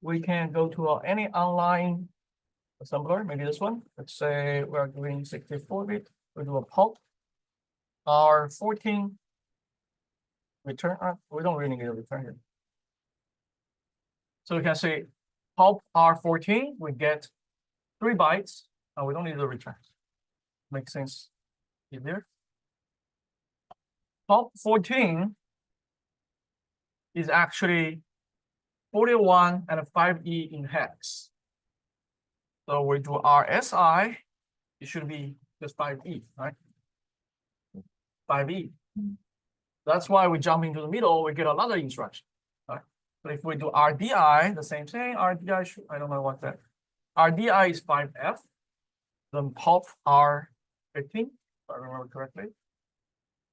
we can go to any online assembler, maybe this one. Let's say we're doing 64-bit. We do a pop R14 return. We don't really need a return here. So we can say pop R14, we get 3 bytes, and we don't need the return. Makes sense here. Pop 14 is actually 41 and 5E in hex. So we do RSI, it should be just 5E, right? 5E. That's why we jump into the middle, we get another instruction. Right? So if we do RDI, the same thing, RDI, I don't know what that. RDI is 5F, then pop R15, if I remember correctly.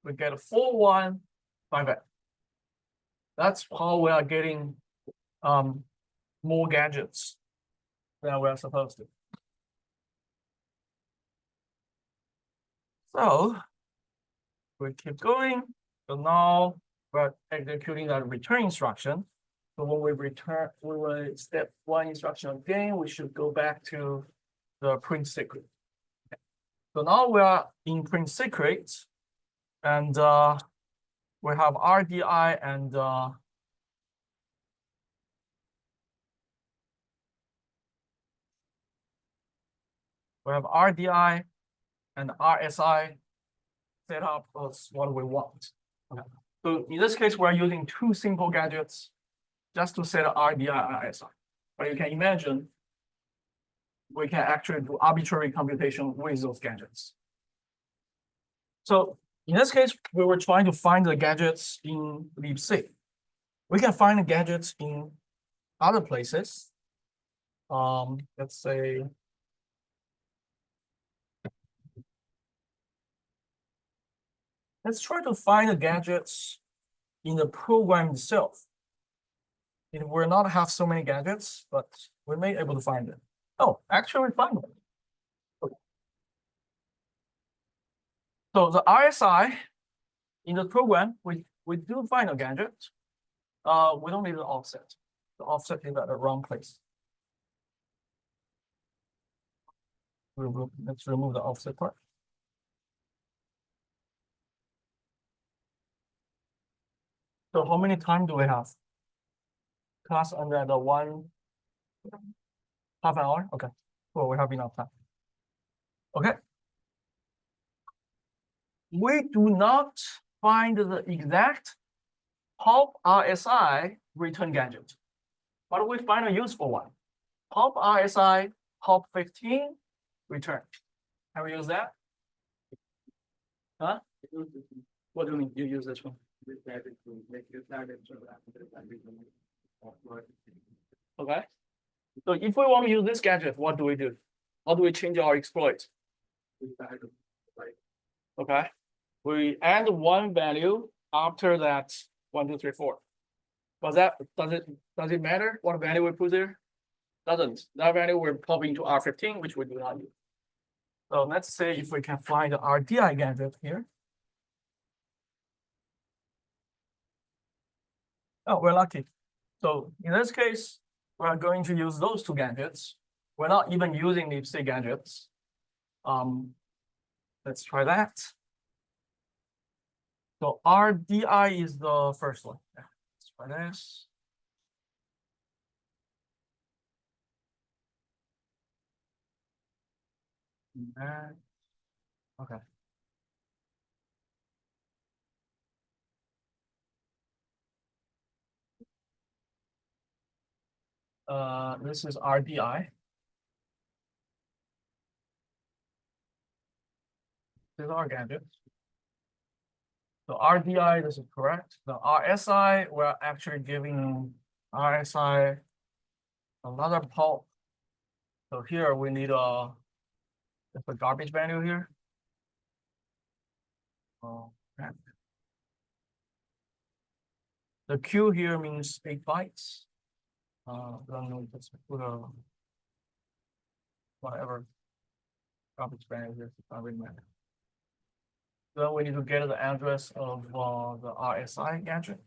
We get a 41 5F. That's how we are getting more gadgets than we are supposed to. So we keep going. So now we're executing that return instruction. So when we return, we will step 1 instruction again, we should go back to the print secret. Okay. So now we are in print secret, and we have RDI and we have RDI and RSI set up as what we want. Okay. So in this case, we're using 2 simple gadgets just to set RDI and RSI. But you can imagine we can actually do arbitrary computation with those gadgets. So in this case, we were trying to find the gadgets in libc. We can find the gadgets in other places. Let's say let's try to find the gadgets in the program itself. It will not have so many gadgets, but we may be able to find them. Oh, actually, we find them. Okay. So the RSI in the program, we do find a gadget. We don't need the offset. The offset is at the wrong place. Let's remove the offset part. So how many time do we have? Class under the 1 half an hour? Okay. Well, we have enough time. Okay. We do not find the exact pop RSI return gadget, but we find a useful one. Pop RSI pop 15 return. Can we use that? Huh? What do you mean you use this one? Okay. So if we want to use this gadget, what do we do? How do we change our exploit? Okay. We add 1 value after that 1, 2, 3, 4. But does it matter what value we put there? Doesn't. That value will pop into R15, which we do not use. So let's say if we can find the RDI gadget here. Oh, we're lucky. So in this case, we're going to use those 2 gadgets. We're not even using libc gadgets. Let's try that. So RDI is the first one. Yeah, let's try this. And, okay. This is RDI. This is our gadget. So RDI, this is correct. The RSI, we're actually giving RSI another pulse. So here we need a garbage value here. Oh, okay. The Q here means 8 bytes. Then let's put a whatever garbage value here. I remember. Then we need to get the address of the RSI gadget.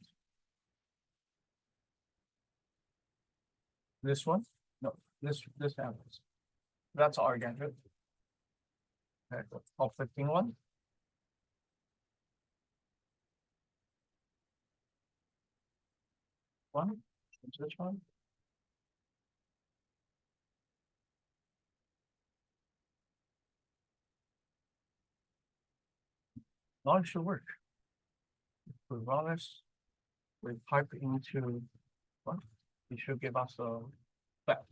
This one? No, this address. That's our gadget. Okay, top 15 one. This one. Now it should work. We run this. We pipe into what? It should give us a flat.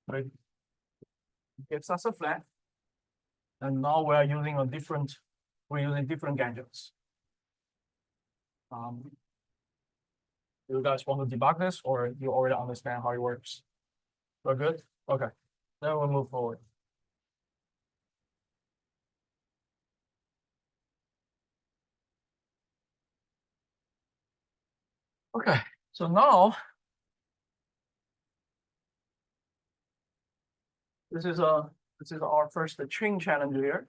Right? It gives us a flat. And now we're using different gadgets. You guys want to debug this, or you already understand how it works? We're good? Okay. Then we'll move forward. Okay, so now this is our first chain challenge here.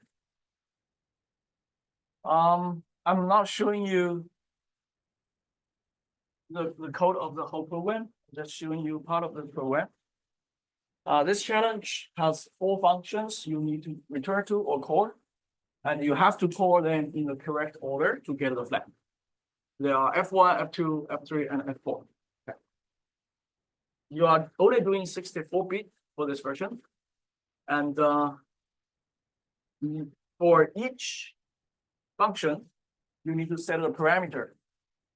I'm not showing you the code of the whole program, just showing you part of the program. This challenge has 4 functions you need to return to or call, and you have to call them in the correct order to get the flag. There are F1, F2, F3, and F4. Okay. You are only doing 64-bit for this version, and for each function, you need to set a parameter.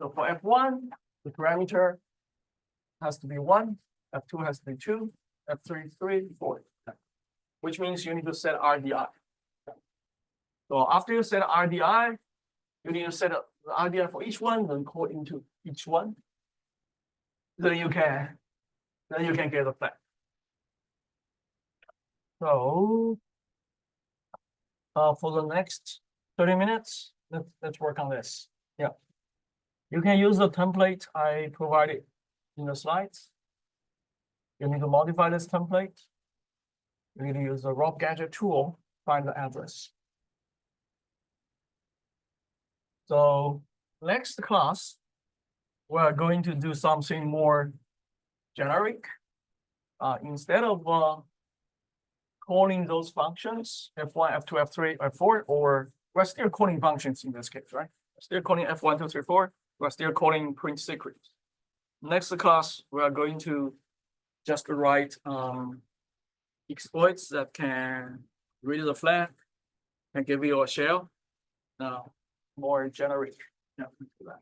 So for F1, the parameter has to be 1, F2 has to be 2, F3, 3, 4, which means you need to set RDI. So after you set RDI, you need to set the RDI for each one, then call into each one. Then you can get the flag. So for the next 30 minutes, let's work on this. Yeah. You can use the template I provided in the slides. You need to modify this template. You need to use the rob gadget tool, find the address. So next class, we're going to do something more generic. Instead of calling those functions, F1, F2, F3, F4, or we're still calling functions in this case, right? We're still calling F1, 2, 3, 4. We're still calling print secrets. Next class, we are going to just write exploits that can read the flag and give you a shell. More generic. Yeah, that.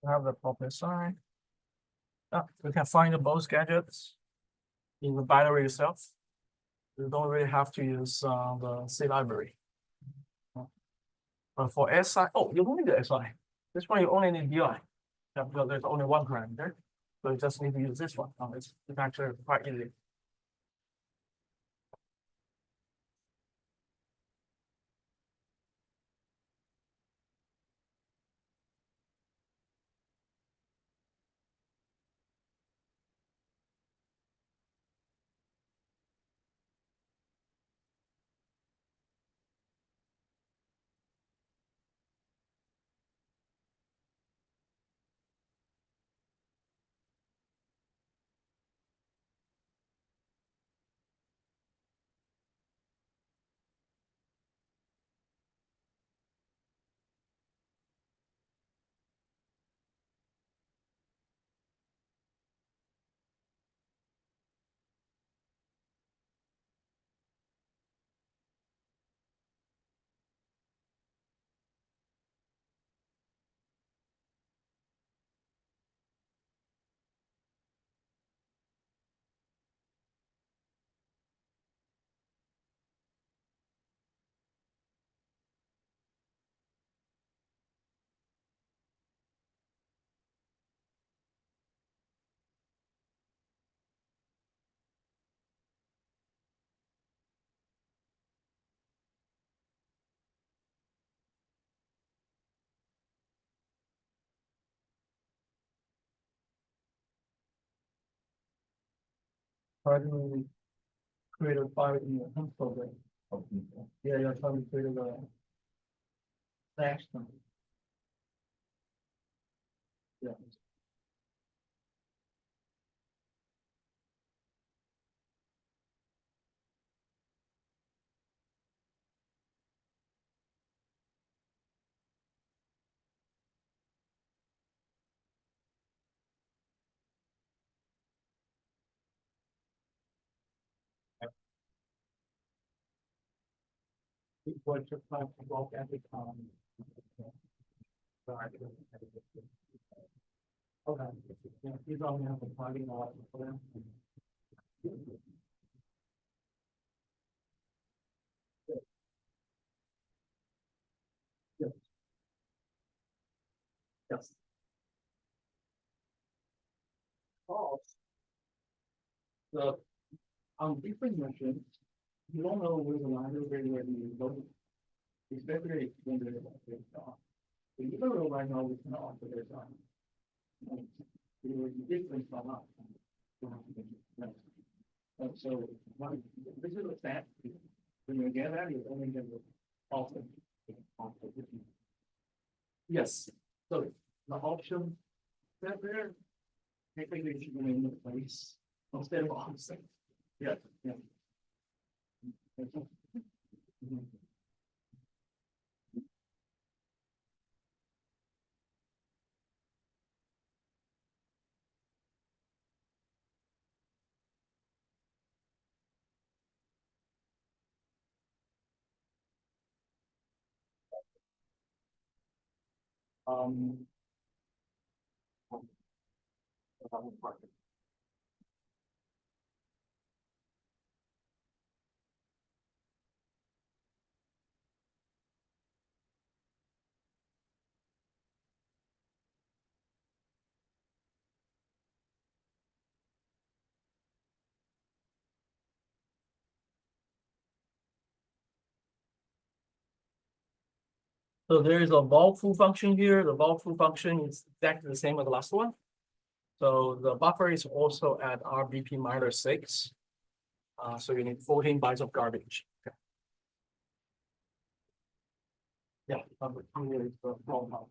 We have the proper sign. We can find both gadgets in the binary itself. You don't really have to use the C library. But for SI, oh, you don't need the SI. This one you only need BI. Yeah, because there's only one parameter. So you just need to use this one. It's actually quite easy. Try to create a file in your home folder. Yeah, you're trying to create a slash. Yeah. What your plan to walk at the time. Okay. Yeah, you don't have a parking lot for them. Yes. Yes. Calls. So on different machines, you don't know where the line is where you go, especially when there's a off. So you don't know right now we can offer this on. It was different from us. So one, this is a stat. When you get that, you only get the alpha. Yes. So the option that there, technically it should remain in place instead of offset. Yeah, yeah. Um, so there is a value function here. The value function is exactly the same as the last one. So the buffer is also at RBP minus 6. So you need 14 bytes of garbage. Okay. Yeah, number 2 is the flow.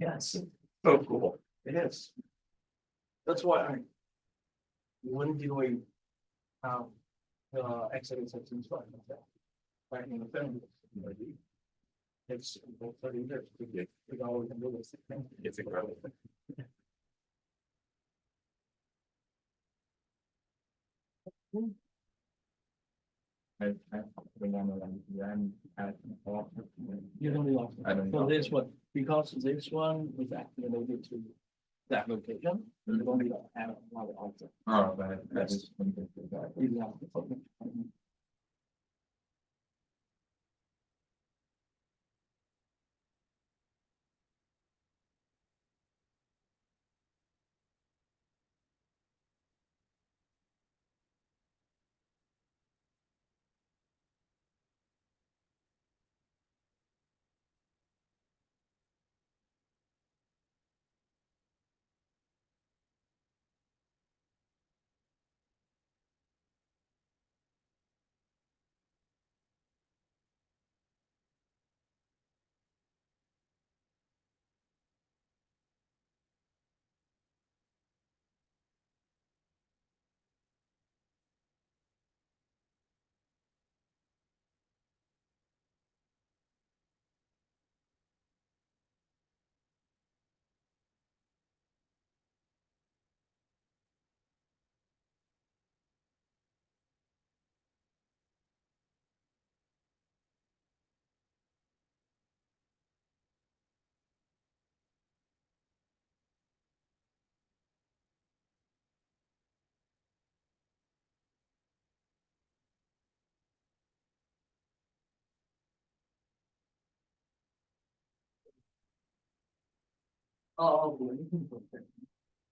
Yes, so cool. It is. That's why when doing accident systems like that, like in the film, it's 30 years to get all the movies. It's incredible. I remember when at you don't know. I don't know. So this one, because this one is actually related to that location, you don't need to add a lot of objects. Oh, but that's. Exactly.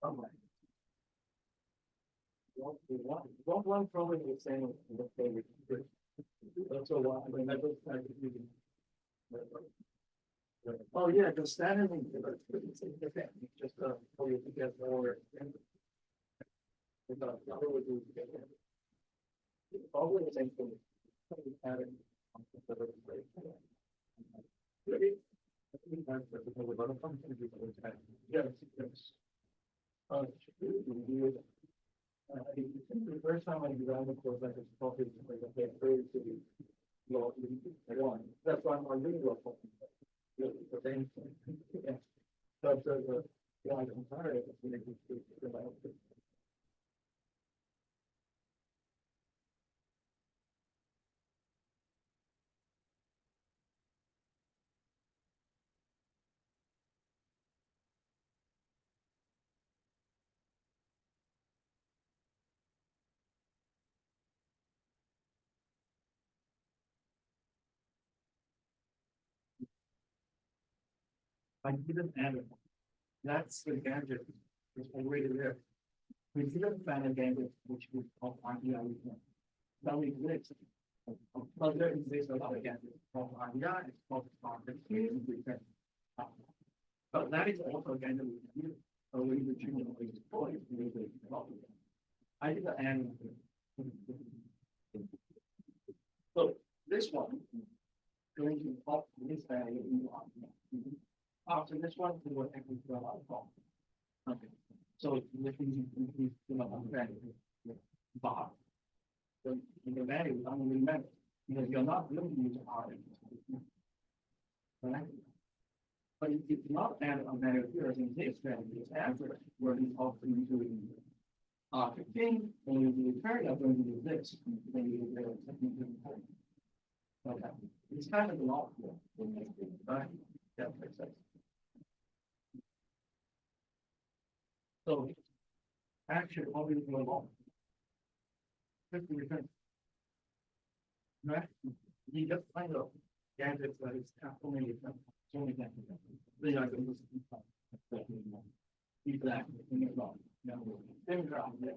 Oh, One probably the same in the favorite. So what, I mean, I don't try to do oh, yeah, the standard. Just, for you to get more. Probably the same thing. Yes, yes. The first time I did the course, I was probably like a head very to law one. That's why I'm really well. The same thing. Yeah. So, yeah, I'm tired of it. I didn't add it. That's the gadget. It's already there. We didn't find a gadget which we call RDI. That exists. But there exists a lot of gadgets called RDI. It's called market. But that is also a gadget we can use. So we need to choose the deploy. I did the end. So this one going to pop this value in one. After this one, we will actually fill out form. Okay. So this means you fill out the value bar. So the value is only remember because you're not going to use R. Right? But if you not add a value here, in this value is average, where it's often doing 15, and you return, you're going to do this, then you will technically return. Okay. It's kind of an awkward, right? That makes sense. So actually, always go along. 50%. Right? You just find out gadgets that is only so many gadgets. They are going to exactly in the law. Then around there.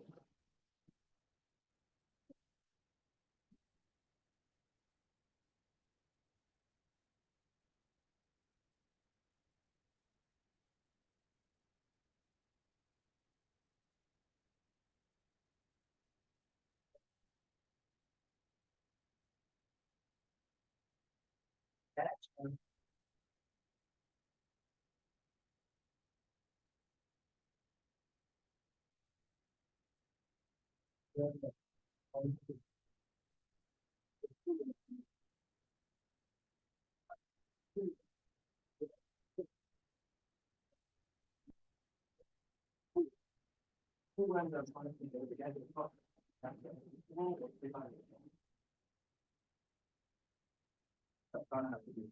Who runs that one? The gadget. That's gonna have to be.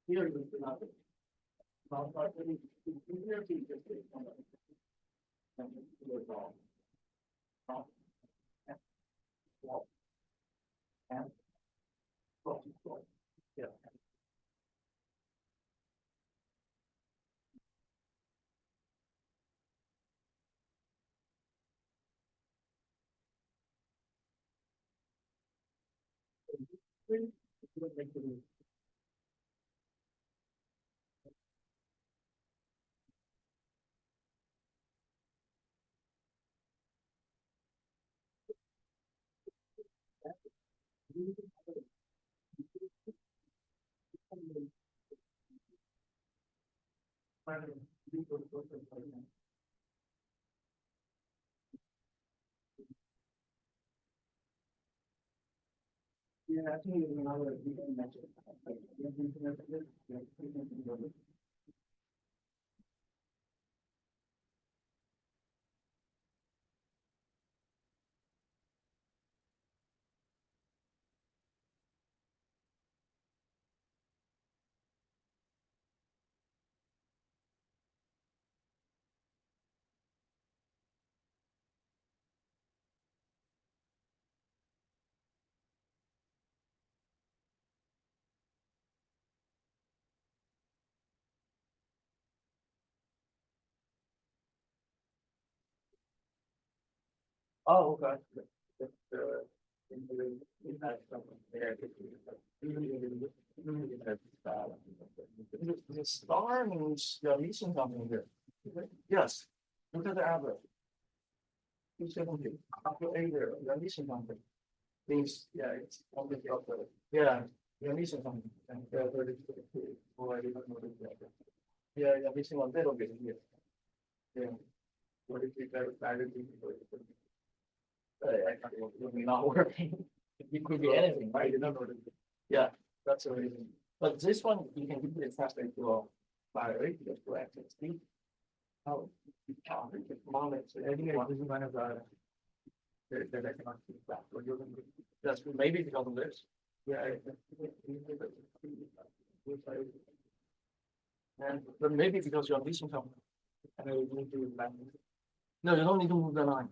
Here is another. Well, here is yeah. Yeah, I think another you can mention. Oh, okay. The star means you're missing something here. Yes, look at the average. 270. After 8 there, you're missing something. Means, yeah, it's only the upper. Yeah, you're missing something. And yeah, you're missing a little bit here. Yeah. What if you got a battery? Not working. It could be anything, right? You don't know. Yeah, that's the reason. But this one, you can give it translate to a battery, just to access speed. Oh, you can't reach it. I think this is one of that I cannot keep that. That's maybe because of this. Yeah. And but maybe because you're missing something. And you need to no, you don't need to move the line.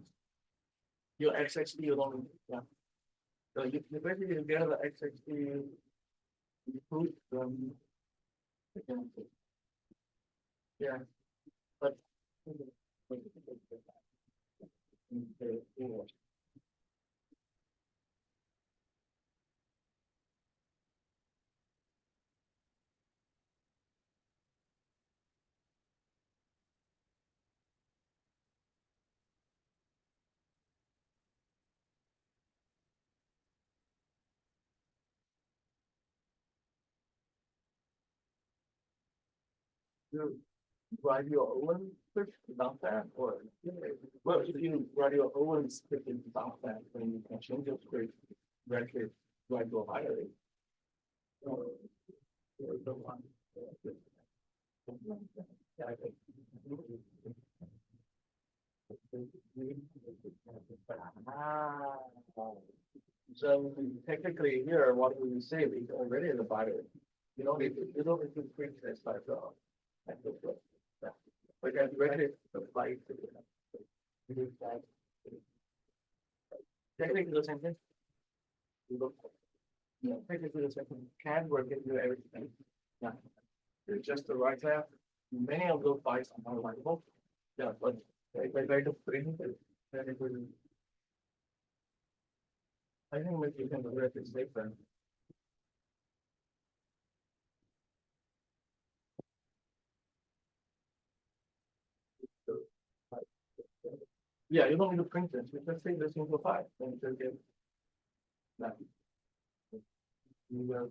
Your XXD, you don't, yeah. So you basically get the XXD, you put yeah, but you write your own script about that, or well, if you write your own script about that, then you can change your script directly write your binary. Or the one. Yeah, I think. So technically here, what we say is already in the binary. You don't need to print this by the. But you ready to apply to technically the same thing. Yeah, technically the same thing. Can work into everything. Yeah. It's just the right tab. Many of those files are not writable. Yeah, but if I try to print it, then it will. I think maybe you can do it safer. Yeah, you don't need to print it. You just take this into a file, then you just get that. You have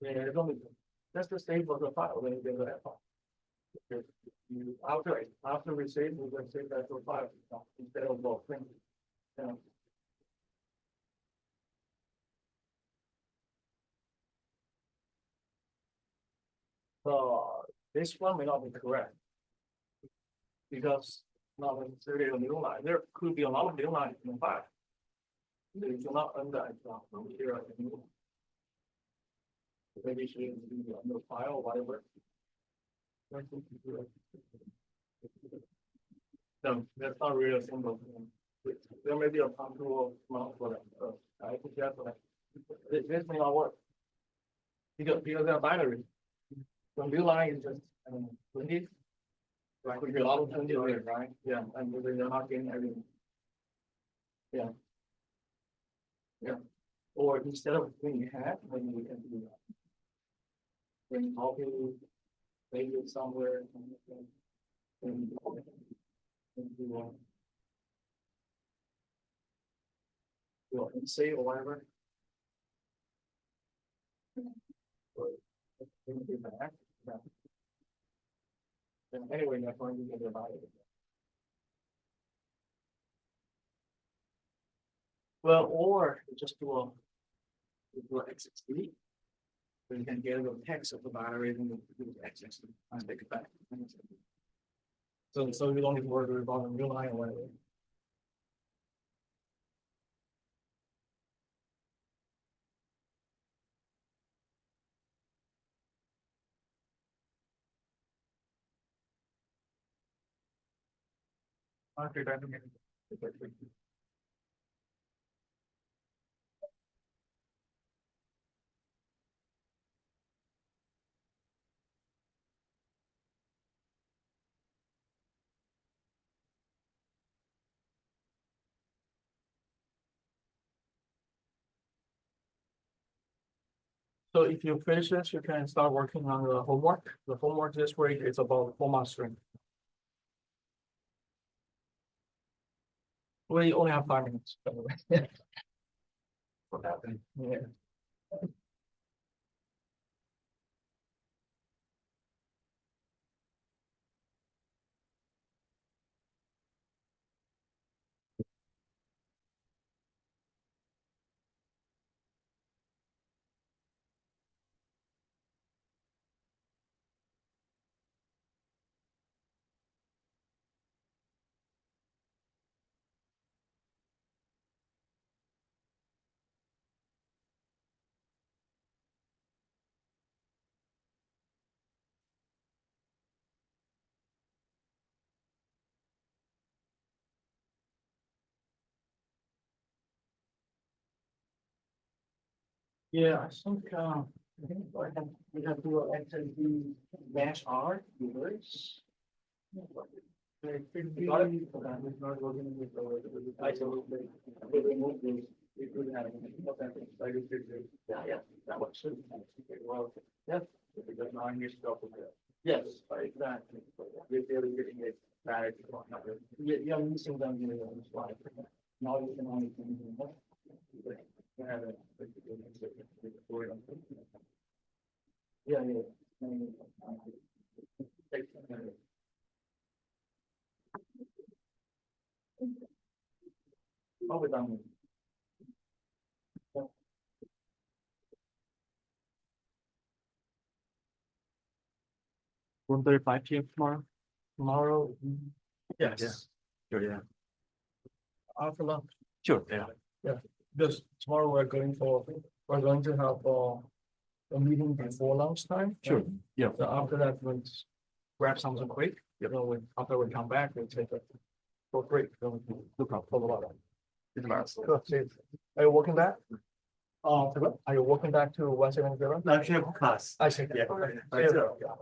yeah, it's only that's the state of the file when you get that file. You after we save, we can save that to a file instead of both things. Yeah. This one may not be correct because not necessarily a new line. There could be a lot of new lines in the file. You cannot under here I can move. Maybe she is in the file or whatever. No, that's not really a single thing. There may be a control amount for that. I think that's what this may not work. Because they're binary. The new line is just 20. Right, we get a lot of 20 there, right? Yeah, and they're not getting everything. Yeah. Yeah. Or instead of doing half, maybe we can do that. Then copy, maybe it somewhere. And do say or whatever. Or get back. Yeah. And anyway, that's why you get about it. Well, or just do XXD. So you can get the text of the battery and do XXD and take it back. So you don't need to worry about a new line or whatever. Okay, So if you finish this, you can start working on the homework. The homework this week is about format string. We only have 5 minutes. By the way. What happened? Yeah. Yeah, I think we have to actually dash R reverse. It could be, it's not working with the isolate. We remove this, we could have. Yeah, that works. Well, yeah. Because now I'm used to. Yes, exactly. We're really getting it back. You're missing them in the slide. Now you can only. Yeah, yeah. Oh, we're done. 1:35 p.m. tomorrow. Tomorrow. Yes. Sure, yeah. After lunch. Sure, yeah. Yeah, because tomorrow we're going to have a meeting before lunchtime. Sure, yeah. So after that, we'll just grab something quick. You know, after we come back, we'll take a short break. Then we can look up for the water. Cool. See you. Are you walking back? Are you walking back to 170? No, actually, I have class. I see. Yeah. Okay. See you. Yeah.